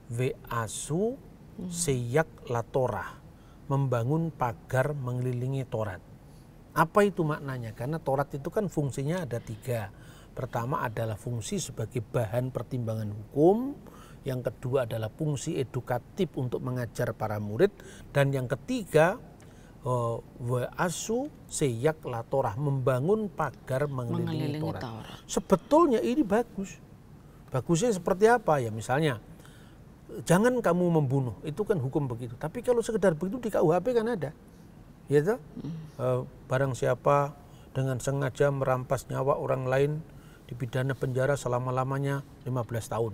Ve'asu Seyak Latorah, membangun pagar mengelilingi Torat. Apa itu maknanya? Karena Torat itu kan fungsinya ada 3. Pertama adalah fungsi sebagai bahan pertimbangan hukum, yang kedua adalah fungsi edukatif untuk mengajar para murid, dan yang ketiga Ve'asu Seyak Latorah, membangun pagar mengelilingi Torat. Sebetulnya ini bagus. Bagusnya seperti apa ya? Misalnya jangan kamu membunuh, itu kan hukum begitu. Tapi kalau sekedar begitu di KUHP kan ada, ya toh? Barang siapa dengan sengaja merampas nyawa orang lain dipidana penjara selama-lamanya 15 tahun.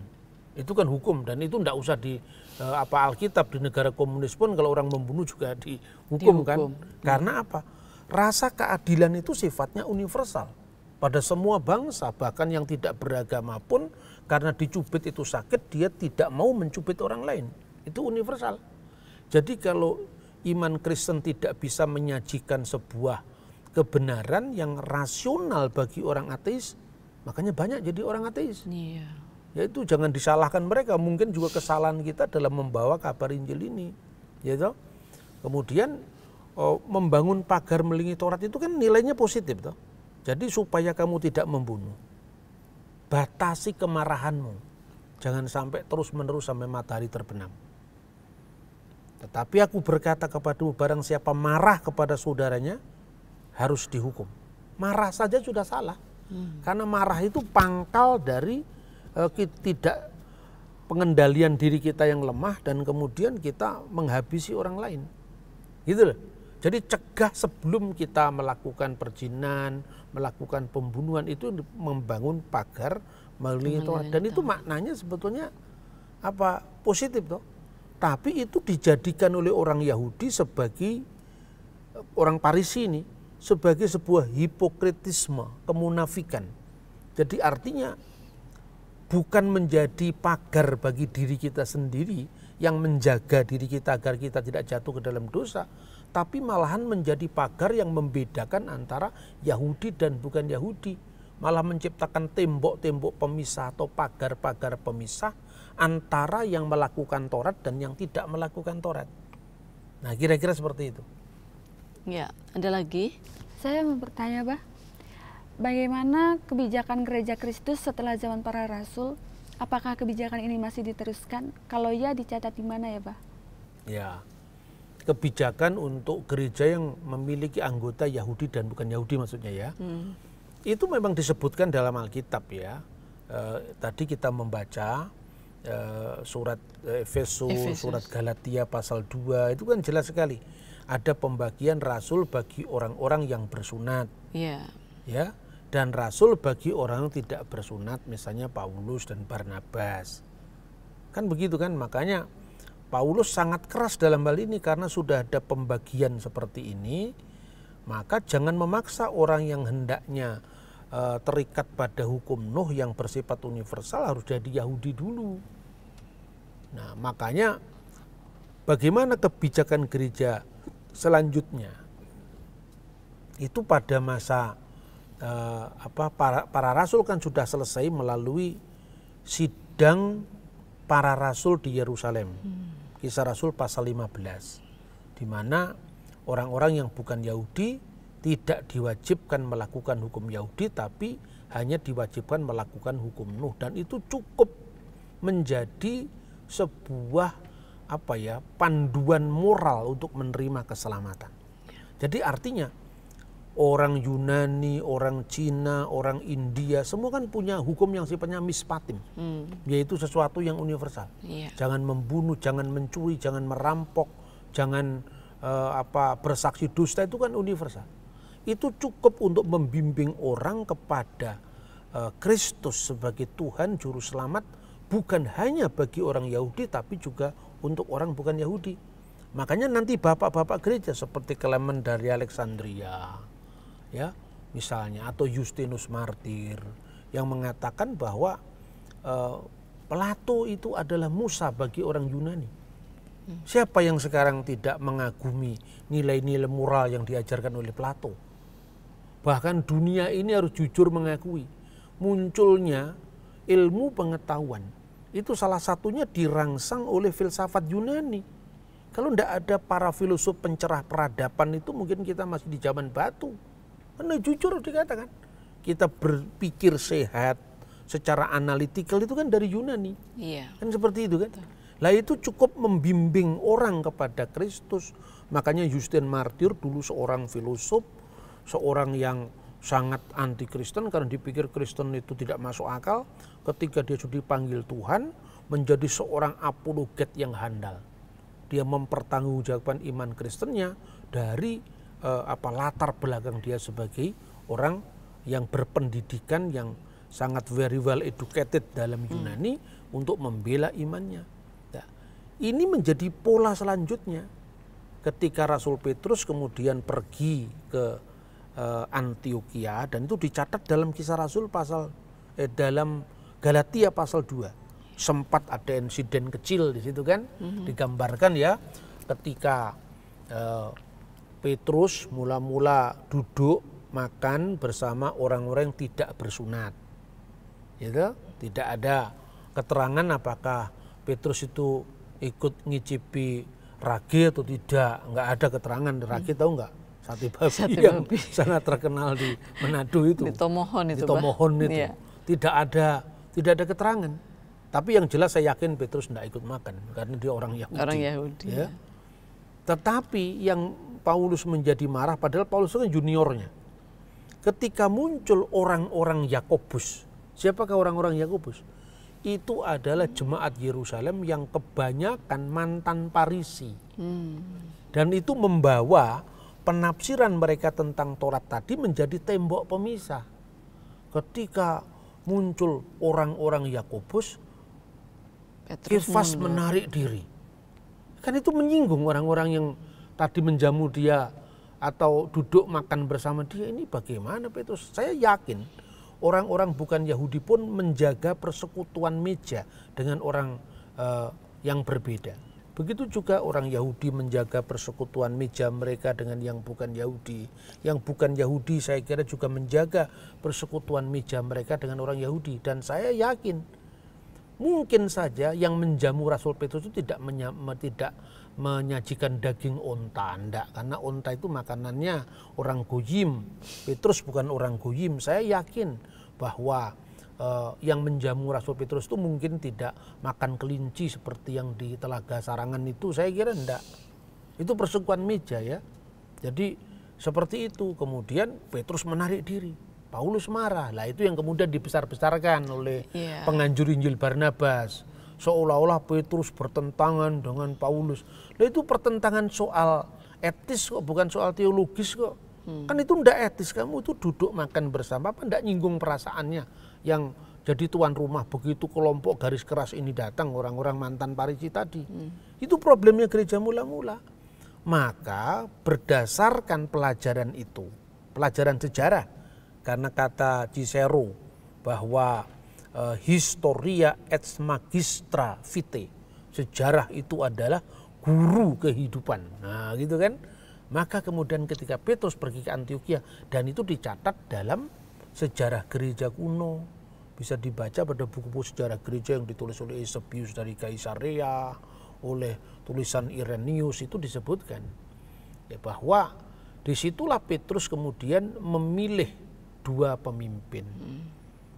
Itu kan hukum, dan itu enggak usah di Alkitab. Di negara komunis pun kalau orang membunuh juga dihukum kan. Karena apa? Rasa keadilan itu sifatnya universal pada semua bangsa, bahkan yang tidak beragama pun karena dicubit itu sakit, dia tidak mau mencubit orang lain. Itu universal. Jadi kalau iman Kristen tidak bisa menyajikan sebuah kebenaran yang rasional bagi orang ateis, makanya banyak jadi orang ateis. Iya. Yaitu jangan disalahkan mereka, mungkin juga kesalahan kita dalam membawa kabar Injil ini. Ya toh? Kemudian membangun pagar mengelilingi Taurat itu kan nilainya positif toh. Jadi supaya kamu tidak membunuh, batasi kemarahanmu, jangan sampai terus-menerus sampai matahari terbenam. Tetapi aku berkata kepadamu, barang siapa marah kepada saudaranya harus dihukum. Marah saja sudah salah, karena marah itu pangkal dari tidak pengendalian diri kita yang lemah, dan kemudian kita menghabisi orang lain. Gitu loh. Jadi cegah sebelum kita melakukan perjinan, melakukan pembunuhan, itu membangun pagar mengelilingi Taurat. Dan itu maknanya sebetulnya apa? Positif toh. Tapi itu dijadikan oleh orang Yahudi sebagai orang Parisi ini sebagai sebuah hipokritisme, kemunafikan. Jadi artinya bukan menjadi pagar bagi diri kita sendiri yang menjaga diri kita agar kita tidak jatuh ke dalam dosa, tapi malahan menjadi pagar yang membedakan antara Yahudi dan bukan Yahudi, malah menciptakan tembok-tembok pemisah atau pagar-pagar pemisah antara yang melakukan Taurat dan yang tidak melakukan Taurat. Nah, kira-kira seperti itu. Ya, ada lagi? Saya mau bertanya, Bah, bagaimana kebijakan Gereja Kristus setelah zaman para rasul? Apakah kebijakan ini masih diteruskan? Kalau ya, dicatat di mana ya, Bah? Ya, kebijakan untuk gereja yang memiliki anggota Yahudi dan bukan Yahudi maksudnya ya. Itu memang disebutkan dalam Alkitab ya. Tadi kita membaca surat Efesus, surat Galatia pasal 2, itu kan jelas sekali. Ada pembagian rasul bagi orang-orang yang bersunat. Yeah. Ya. Dan rasul bagi orang yang tidak bersunat, misalnya Paulus dan Barnabas. Kan begitu kan, makanya Paulus sangat keras dalam hal ini karena sudah ada pembagian seperti ini, maka jangan memaksa orang yang hendaknya terikat pada hukum Nuh yang bersifat universal harus jadi Yahudi dulu. Nah, makanya bagaimana kebijakan gereja selanjutnya? Itu pada masa para rasul kan sudah selesai melalui sidang para rasul di Yerusalem. Kisah Rasul pasal 15. Di mana orang-orang yang bukan Yahudi tidak diwajibkan melakukan hukum Yahudi, tapi hanya diwajibkan melakukan hukum Nuh, dan itu cukup menjadi sebuah panduan moral untuk menerima keselamatan. Jadi artinya orang Yunani, orang Cina, orang India, semua kan punya hukum yang sifatnya mispatim, yaitu sesuatu yang universal. Jangan membunuh, jangan mencuri, jangan merampok, jangan bersaksi dusta, itu kan universal. itu cukup untuk membimbing orang kepada Kristus sebagai Tuhan Juru Selamat, bukan hanya bagi orang Yahudi tapi juga untuk orang bukan Yahudi. Makanya nanti bapak-bapak gereja seperti Clement dari Alexandria, ya misalnya, atau Justinus Martir yang mengatakan bahwa Plato itu adalah Musa bagi orang Yunani. Siapa yang sekarang tidak mengagumi nilai-nilai moral yang diajarkan oleh Plato? Bahkan dunia ini harus jujur mengakui munculnya ilmu pengetahuan itu salah satunya dirangsang oleh filsafat Yunani. Kalau tidak ada para filosof pencerah peradaban itu mungkin kita masih di zaman batu. Karena jujur dikatakan, kita berpikir sehat secara analitikal itu kan dari Yunani. Iya. Kan seperti itu kan. Lah itu cukup membimbing orang kepada Kristus. Makanya Justin Martir dulu seorang filosof, seorang yang sangat anti Kristen karena dipikir Kristen itu tidak masuk akal. Ketika dia sudah dipanggil Tuhan menjadi seorang apologet yang handal. Dia mempertanggungjawabkan iman Kristennya dari latar belakang dia sebagai orang yang berpendidikan, yang sangat very well educated dalam Yunani untuk membela imannya. Nah, ini menjadi pola selanjutnya ketika Rasul Petrus kemudian pergi ke Antioquia, dan itu dicatat dalam Kisah Rasul dalam Galatia pasal 2. Sempat ada insiden kecil di situ kan, digambarkan ya ketika Petrus mula-mula duduk makan bersama orang-orang yang tidak bersunat. Gitu? Tidak ada keterangan apakah Petrus itu ikut ngicipi ragi atau tidak. Enggak ada keterangan. Ragi tahu enggak? Sate babi yang sangat terkenal di Manado itu. Di Tomohon itu. Di Tomohon itu. Iya. Tidak ada keterangan. Tapi yang jelas saya yakin Petrus tidak ikut makan karena dia orang Yahudi. Orang Yahudi. Ya. Tetapi yang Paulus menjadi marah, padahal Paulus itu kan juniornya. Ketika muncul orang-orang Yakobus, siapakah orang-orang Yakobus? Itu adalah jemaat Yerusalem yang kebanyakan mantan Farisi. Dan itu membawa penafsiran mereka tentang Taurat tadi menjadi tembok pemisah. Ketika muncul orang-orang Yakobus, Kefas menarik diri. Kan itu menyinggung orang-orang yang tadi menjamu dia atau duduk makan bersama dia. Ini bagaimana Petrus? Saya yakin orang-orang bukan Yahudi pun menjaga persekutuan meja dengan orang yang berbeda. Begitu juga orang Yahudi menjaga persekutuan meja mereka dengan yang bukan Yahudi. Yang bukan Yahudi saya kira juga menjaga persekutuan meja mereka dengan orang Yahudi. Dan saya yakin mungkin saja yang menjamu Rasul Petrus itu tidak menyajikan daging onta, enggak, karena onta itu makanannya orang Goyim. Petrus bukan orang Goyim. Saya yakin bahwa yang menjamu Rasul Petrus itu mungkin tidak makan kelinci seperti yang di Telaga Sarangan itu. Saya kira enggak. Itu persekutuan meja ya. Jadi seperti itu. Kemudian Petrus menarik diri. Paulus marah, lah itu yang kemudian dibesar-besarkan oleh penganjur Injil Barnabas. Seolah-olah Petrus bertentangan dengan Paulus. Lah itu pertentangan soal etis kok, bukan soal teologis kok. Kan itu ndak etis, kamu itu duduk makan bersama, apa ndak nyinggung perasaannya yang jadi tuan rumah begitu kelompok garis keras ini datang, orang-orang mantan Farisi tadi. Itu problemnya gereja mula-mula. Maka berdasarkan pelajaran itu, pelajaran sejarah, karena kata Cicero bahwa historia et magistra vitae, sejarah itu adalah guru kehidupan. Nah gitu kan. Maka kemudian ketika Petrus pergi ke Antioquia, dan itu dicatat dalam sejarah gereja kuno. Bisa dibaca pada buku-buku sejarah gereja yang ditulis oleh Eusebius dari Kaisarea, oleh tulisan Irenaeus, itu disebutkan ya, bahwa disitulah Petrus kemudian memilih dua pemimpin.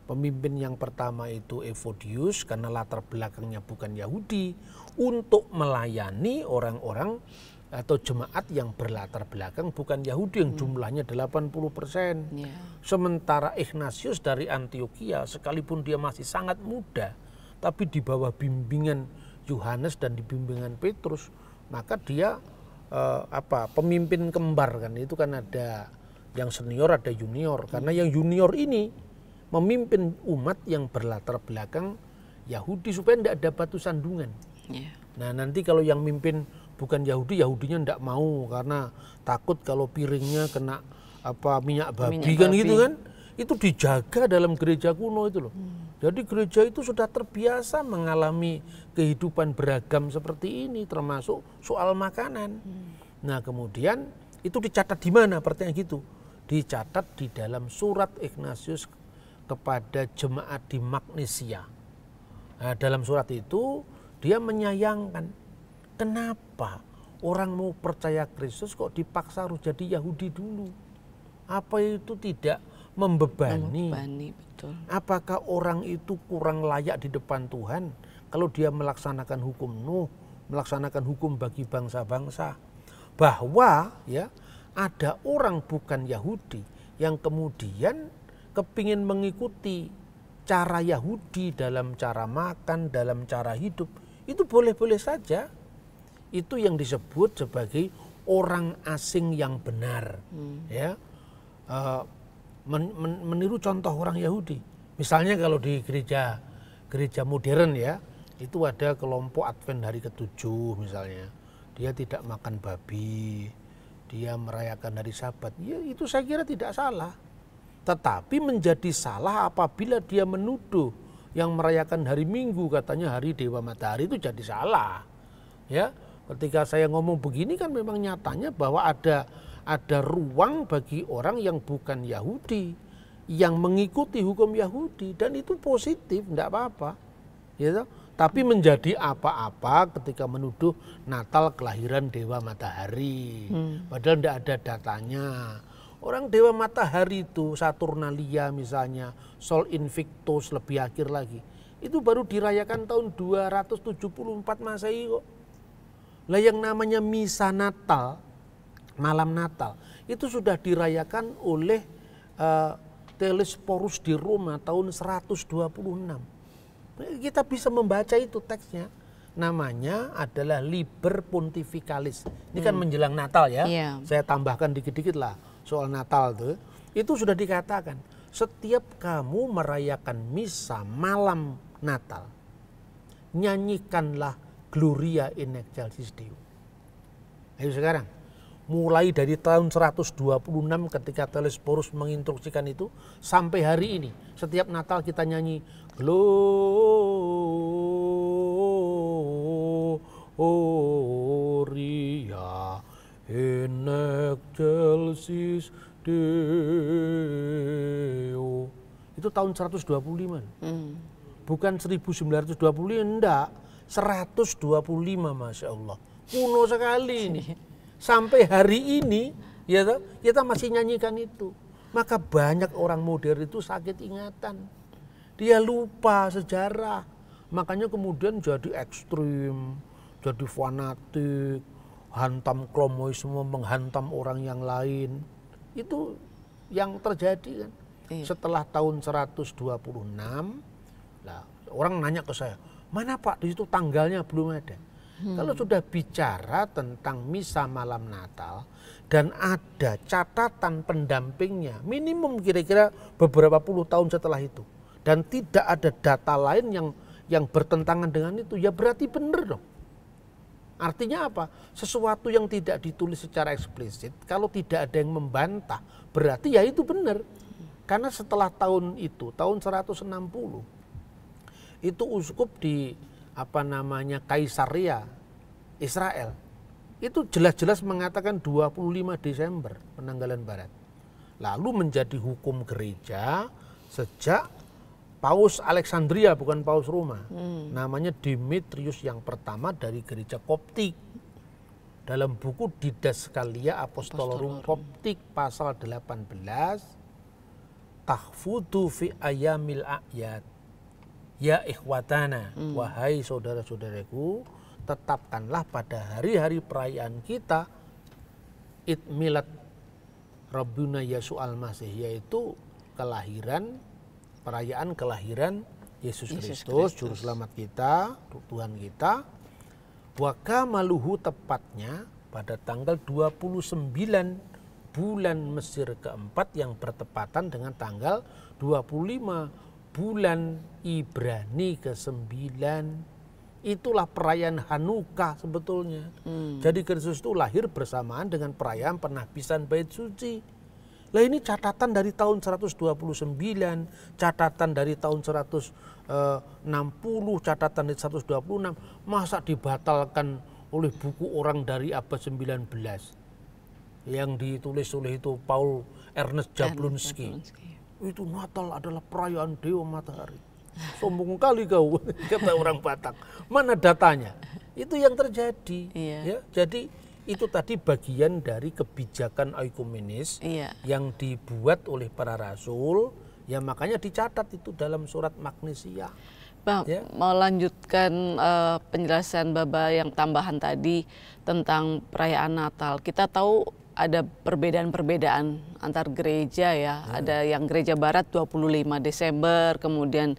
Pemimpin yang pertama itu Evodius karena latar belakangnya bukan Yahudi, untuk melayani orang-orang atau jemaat yang berlatar belakang bukan Yahudi yang jumlahnya 80%. Sementara Ignatius dari Antioquia sekalipun dia masih sangat muda, tapi di bawah bimbingan Yohanes dan di bimbingan Petrus, maka dia pemimpin kembar kan, itu kan ada yang senior ada junior. Karena yang junior ini memimpin umat yang berlatar belakang Yahudi supaya tidak ada batu sandungan. Nah nanti kalau yang mimpin bukan Yahudi, Yahudinya tidak mau karena takut kalau piringnya kena minyak babi kan gitu kan. Itu dijaga dalam gereja kuno itu loh. Jadi gereja itu sudah terbiasa mengalami kehidupan beragam seperti ini, termasuk soal makanan. Nah kemudian itu dicatat di mana? Pertanyaan gitu. Dicatat di dalam surat Ignatius kepada jemaat di Magnesia. Nah, dalam surat itu dia menyayangkan kenapa orang mau percaya Kristus kok dipaksa harus jadi Yahudi dulu. Apa itu tidak membebani? Betul. Apakah orang itu kurang layak di depan Tuhan kalau dia melaksanakan hukum Nuh, melaksanakan hukum bagi bangsa-bangsa? Bahwa ya ada orang bukan Yahudi yang kemudian kepingin mengikuti cara Yahudi dalam cara makan, dalam cara hidup, itu boleh-boleh saja. Itu yang disebut sebagai orang asing yang benar. Ya. Meniru contoh orang Yahudi. Misalnya kalau di gereja modern ya, itu ada kelompok Advent hari ke-7 misalnya. Dia tidak makan babi, dia merayakan hari Sabat. Ya itu saya kira tidak salah. Tetapi menjadi salah apabila dia menuduh yang merayakan hari Minggu katanya hari Dewa Matahari, itu jadi salah. Ya, ketika saya ngomong begini kan memang nyatanya bahwa ada ruang bagi orang yang bukan Yahudi yang mengikuti hukum Yahudi, dan itu positif, tidak apa-apa, gitu. Tapi menjadi apa-apa ketika menuduh Natal kelahiran Dewa Matahari, padahal tidak ada datanya. Orang Dewa Matahari itu Saturnalia misalnya, Sol Invictus lebih akhir lagi, itu baru dirayakan tahun 274 Masehi kok. Lah yang namanya Misa Natal, malam Natal, itu sudah dirayakan oleh Telesporus di Roma tahun 126. Kita bisa membaca itu teksnya. Namanya adalah Liber Pontificalis. Ini kan menjelang Natal ya. Saya tambahkan dikit-dikit lah soal Natal tuh. Itu sudah dikatakan, setiap kamu merayakan misa malam Natal, nyanyikanlah Gloria in Excelsis Deo. Ayo sekarang, mulai dari tahun 126 ketika Telesporus menginstruksikan itu sampai hari ini, setiap Natal kita nyanyi Gloria in Excelsis Deo. Itu tahun 125. Bukan 1925, enggak. 125, Masya Allah. Kuno sekali ini. Sampai hari ini ya kita masih nyanyikan itu. Maka banyak orang modern itu sakit ingatan. Dia lupa sejarah. Makanya kemudian jadi ekstrim, jadi fanatik, hantam kromoisme, menghantam orang yang lain. Itu yang terjadi kan. Setelah tahun 126, lah, orang nanya ke saya, mana Pak, di situ tanggalnya belum ada. Kalau sudah bicara tentang misa malam Natal dan ada catatan pendampingnya minimum kira-kira beberapa puluh tahun setelah itu, dan tidak ada data lain yang bertentangan dengan itu, ya berarti benar dong. Artinya apa? Sesuatu yang tidak ditulis secara eksplisit, kalau tidak ada yang membantah, berarti ya itu benar. Karena setelah tahun itu, tahun 160, itu uskup di Kaisaria Israel itu jelas-jelas mengatakan 25 Desember penanggalan barat. Lalu menjadi hukum gereja sejak Paus Alexandria, bukan Paus Roma. Namanya Demetrius yang pertama dari gereja Koptik. Dalam buku Didaskalia Apostolorum Koptik pasal 18, tahfudu fi ayamil a'yad. Ya ikhwatana, wahai saudara-saudaraku, tetapkanlah pada hari-hari perayaan kita Id Milad Rabbuna Yesus Al-Masih, yaitu perayaan kelahiran Yesus Kristus, Juru Selamat kita, Tuhan kita. Wa kamaluhu, tepatnya pada tanggal 29 bulan Mesir keempat yang bertepatan dengan tanggal 25 bulan Ibrani ke-9. Itulah perayaan Hanukkah sebetulnya. Jadi Kristus itu lahir bersamaan dengan perayaan penahbisan Bait Suci. Lah ini catatan dari tahun 129, catatan dari tahun 160, catatan dari 126. Masa dibatalkan oleh buku orang dari abad 19 yang ditulis oleh itu Paul Ernest Jablonski. Itu Natal adalah perayaan Dewa Matahari. Sombong kali kau, kata orang Batak. Mana datanya? Itu yang terjadi. Ya, jadi itu tadi bagian dari kebijakan oikumenis yang dibuat oleh para rasul. Ya makanya dicatat itu dalam surat Magnesia. Bang, mau lanjutkan penjelasan Baba yang tambahan tadi tentang perayaan Natal. Kita tahu ada perbedaan-perbedaan antar gereja ya. Ada yang gereja barat 25 Desember, kemudian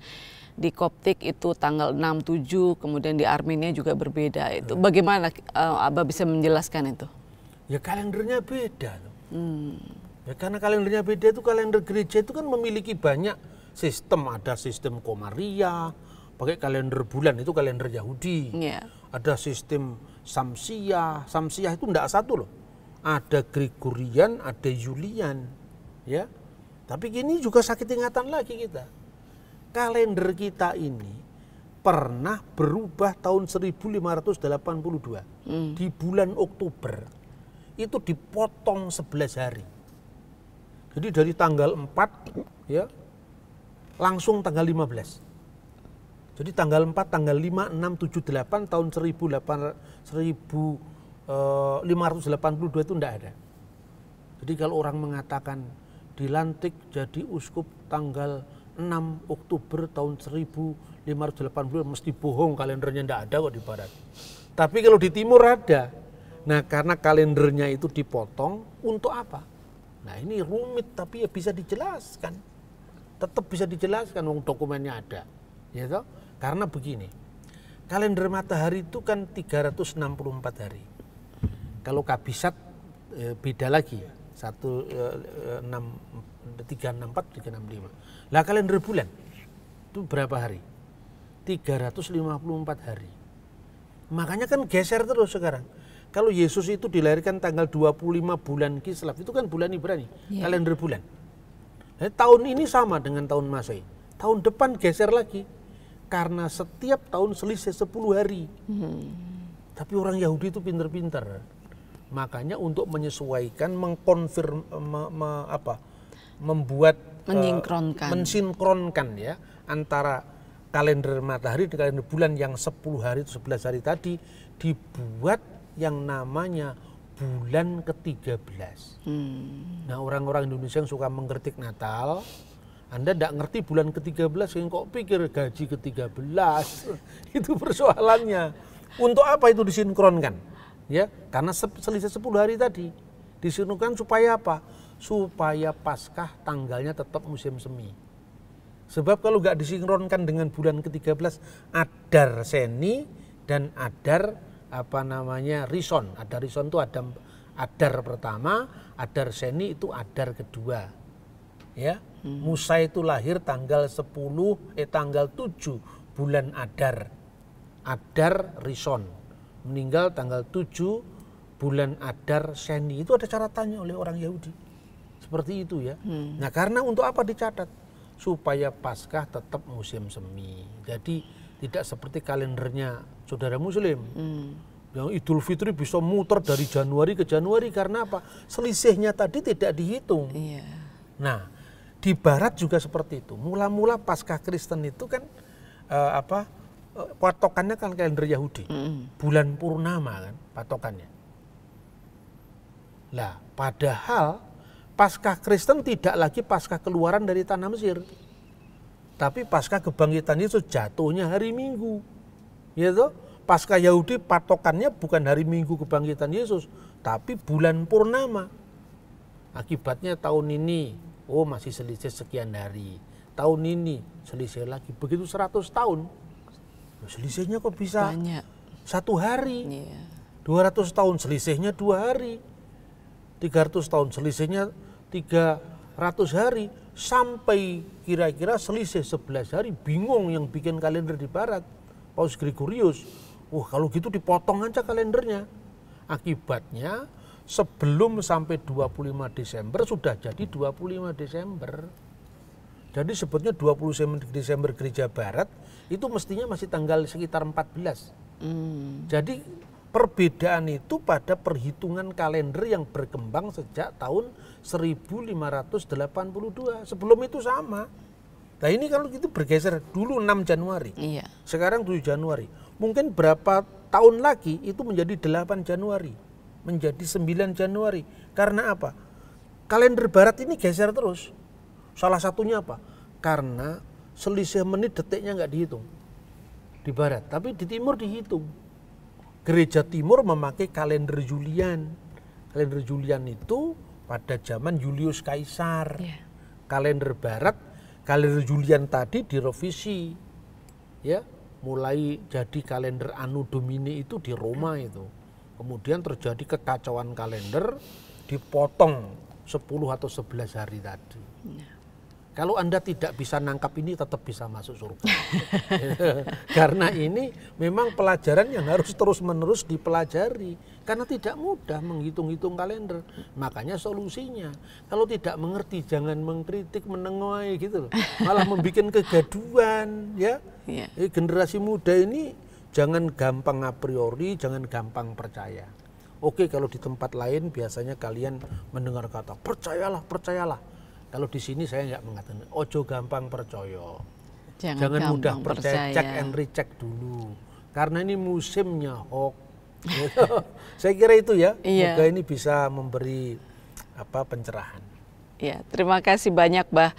di Koptik itu tanggal 6-7, kemudian di Armenia juga berbeda. Itu bagaimana Abah bisa menjelaskan itu? Ya kalendernya beda. Ya karena kalendernya beda itu kalender gereja itu kan memiliki banyak sistem. Ada sistem Komaria, pakai kalender bulan itu kalender Yahudi. Ada sistem Samsiah. Samsiah itu enggak satu loh. Ada Gregorian, ada Julian, ya. Tapi gini juga sakit ingatan lagi kita. Kalender kita ini pernah berubah tahun 1582. Di bulan Oktober itu dipotong 11 hari. Jadi dari tanggal 4 ya langsung tanggal 15. Jadi tanggal 4, tanggal 5, 6, 7, 8 tahun 1582 itu enggak ada. Jadi kalau orang mengatakan dilantik jadi uskup tanggal 6 Oktober tahun 1580 mesti bohong, kalendernya enggak ada kok di barat. Tapi kalau di timur ada. Nah karena kalendernya itu dipotong untuk apa? Nah ini rumit tapi ya bisa dijelaskan. Tetap bisa dijelaskan, wong dokumennya ada. Ya toh? Karena begini, kalender matahari itu kan 364 hari. Kalau kabisat beda lagi, 364, 365. Lah kalender bulan itu berapa hari? 354 hari. Makanya kan geser terus sekarang. Kalau Yesus itu dilahirkan tanggal 25 bulan Kislev, itu kan bulan Ibrani, kalender bulan. Nah, tahun ini sama dengan tahun Masehi. Tahun depan geser lagi. Karena setiap tahun selisih 10 hari. Tapi orang Yahudi itu pinter-pinter. Makanya untuk menyesuaikan, membuat mensinkronkan ya antara kalender matahari dan kalender bulan yang 10 hari itu 11 hari tadi, dibuat yang namanya bulan ke-13. Nah orang-orang Indonesia yang suka mengkritik Natal, Anda tidak ngerti bulan ke-13, yang kok pikir gaji ke-13. Itu persoalannya. Untuk apa itu disinkronkan? Ya, karena selisih 10 hari tadi disinkronkan supaya apa? Supaya Paskah tanggalnya tetap musim semi. Sebab kalau nggak disinkronkan dengan bulan ke-13, Adar Seni dan Adar Rison. Adar Rison itu ada Adar pertama, Adar Seni itu Adar kedua. Ya, Musa itu lahir tanggal 7 bulan Adar. Adar Rison. Meninggal tanggal 7 bulan Adar Seni. Itu ada catatannya oleh orang Yahudi. Seperti itu ya. Nah karena untuk apa dicatat? Supaya Paskah tetap musim semi. Jadi tidak seperti kalendernya saudara Muslim. Yang Idul Fitri bisa muter dari Januari ke Januari. Karena apa? Selisihnya tadi tidak dihitung. Nah di Barat juga seperti itu. Mula-mula Paskah Kristen itu kan patokannya kan kalender Yahudi, bulan purnama kan patokannya. Lah, padahal Paskah Kristen tidak lagi Paskah keluaran dari tanah Mesir, tapi Paskah kebangkitan Yesus jatuhnya hari Minggu, gitu. Paskah Yahudi patokannya bukan hari Minggu kebangkitan Yesus, tapi bulan purnama. Akibatnya tahun ini, masih selisih sekian hari. Tahun ini selisih lagi, begitu 100 tahun. Selisihnya kok bisa banyak. 1 hari, 200 tahun selisihnya 2 hari, 300 tahun, selisihnya 300 hari, sampai kira-kira selisih 11 hari, bingung yang bikin kalender di barat, Paus Gregorius. Kalau gitu dipotong aja kalendernya. Akibatnya sebelum sampai 25 Desember sudah jadi 25 Desember. Jadi sebetulnya 20 Desember gereja barat itu mestinya masih tanggal sekitar 14. Jadi perbedaan itu pada perhitungan kalender yang berkembang sejak tahun 1582. Sebelum itu sama. Nah ini kalau gitu bergeser, dulu 6 Januari, sekarang 7 Januari. Mungkin berapa tahun lagi itu menjadi 8 Januari, menjadi 9 Januari. Karena apa? Kalender barat ini geser terus. Salah satunya apa? Karena selisih menit detiknya nggak dihitung di barat, tapi di timur dihitung. Gereja timur memakai kalender Julian. Kalender Julian itu pada zaman Julius Kaisar. Kalender barat, kalender Julian tadi direvisi, ya, mulai jadi kalender Anno Domini itu di Roma itu. Kemudian terjadi kekacauan kalender, dipotong 10 atau 11 hari tadi. Kalau Anda tidak bisa nangkap ini, tetap bisa masuk surga. Karena ini memang pelajaran yang harus terus-menerus dipelajari. Karena tidak mudah menghitung-hitung kalender. Makanya solusinya, kalau tidak mengerti jangan mengkritik, menengoai gitu loh. Malah membuat kegaduhan, ya. Generasi muda ini jangan gampang a priori, jangan gampang percaya. Oke, kalau di tempat lain biasanya kalian mendengar kata percayalah, percayalah. Kalau di sini saya nggak mengatakan, ojo gampang percaya. Jangan mudah percaya, cek and recheck dulu. Karena ini musimnya hoax. Saya kira itu ya, semoga ini bisa memberi pencerahan. Ya, terima kasih banyak, Bah.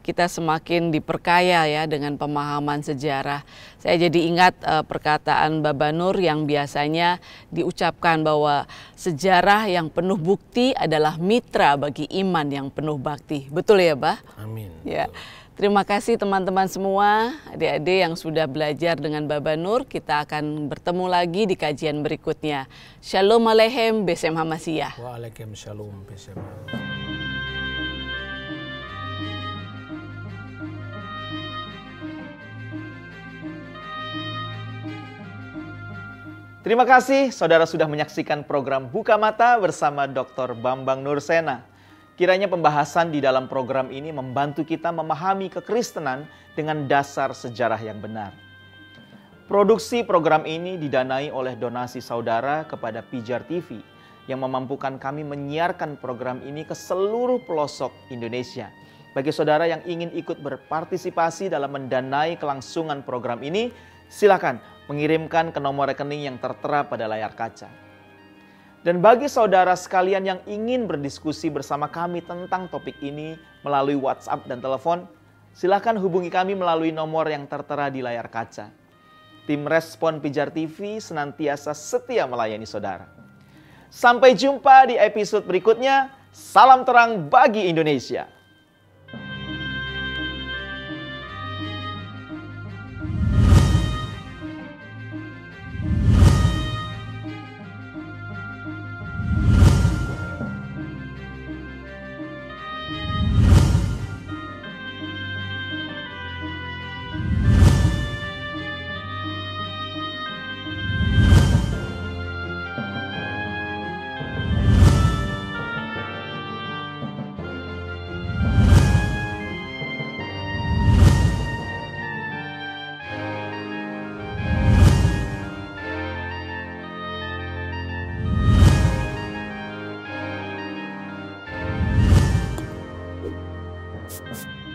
Kita semakin diperkaya ya dengan pemahaman sejarah. Saya jadi ingat perkataan Baba Nur yang biasanya diucapkan bahwa sejarah yang penuh bukti adalah mitra bagi iman yang penuh bakti. Betul ya, Bah? Amin. Ya. Terima kasih teman-teman semua, adik-adik yang sudah belajar dengan Baba Nur. Kita akan bertemu lagi di kajian berikutnya. Shalom Aleichem, Besem Hamasiyah. Waalaikumsalam, Besem. Terima kasih saudara sudah menyaksikan program Buka Mata bersama Dr. Bambang Nursena. Kiranya pembahasan di dalam program ini membantu kita memahami kekristenan dengan dasar sejarah yang benar. Produksi program ini didanai oleh donasi saudara kepada Pijar TV yang memampukan kami menyiarkan program ini ke seluruh pelosok Indonesia. Bagi saudara yang ingin ikut berpartisipasi dalam mendanai kelangsungan program ini, silakan mengirimkan ke nomor rekening yang tertera pada layar kaca. Dan bagi saudara sekalian yang ingin berdiskusi bersama kami tentang topik ini melalui WhatsApp dan telepon, silakan hubungi kami melalui nomor yang tertera di layar kaca. Tim Respon Pijar TV senantiasa setia melayani saudara. Sampai jumpa di episode berikutnya. Salam terang bagi Indonesia. Bye.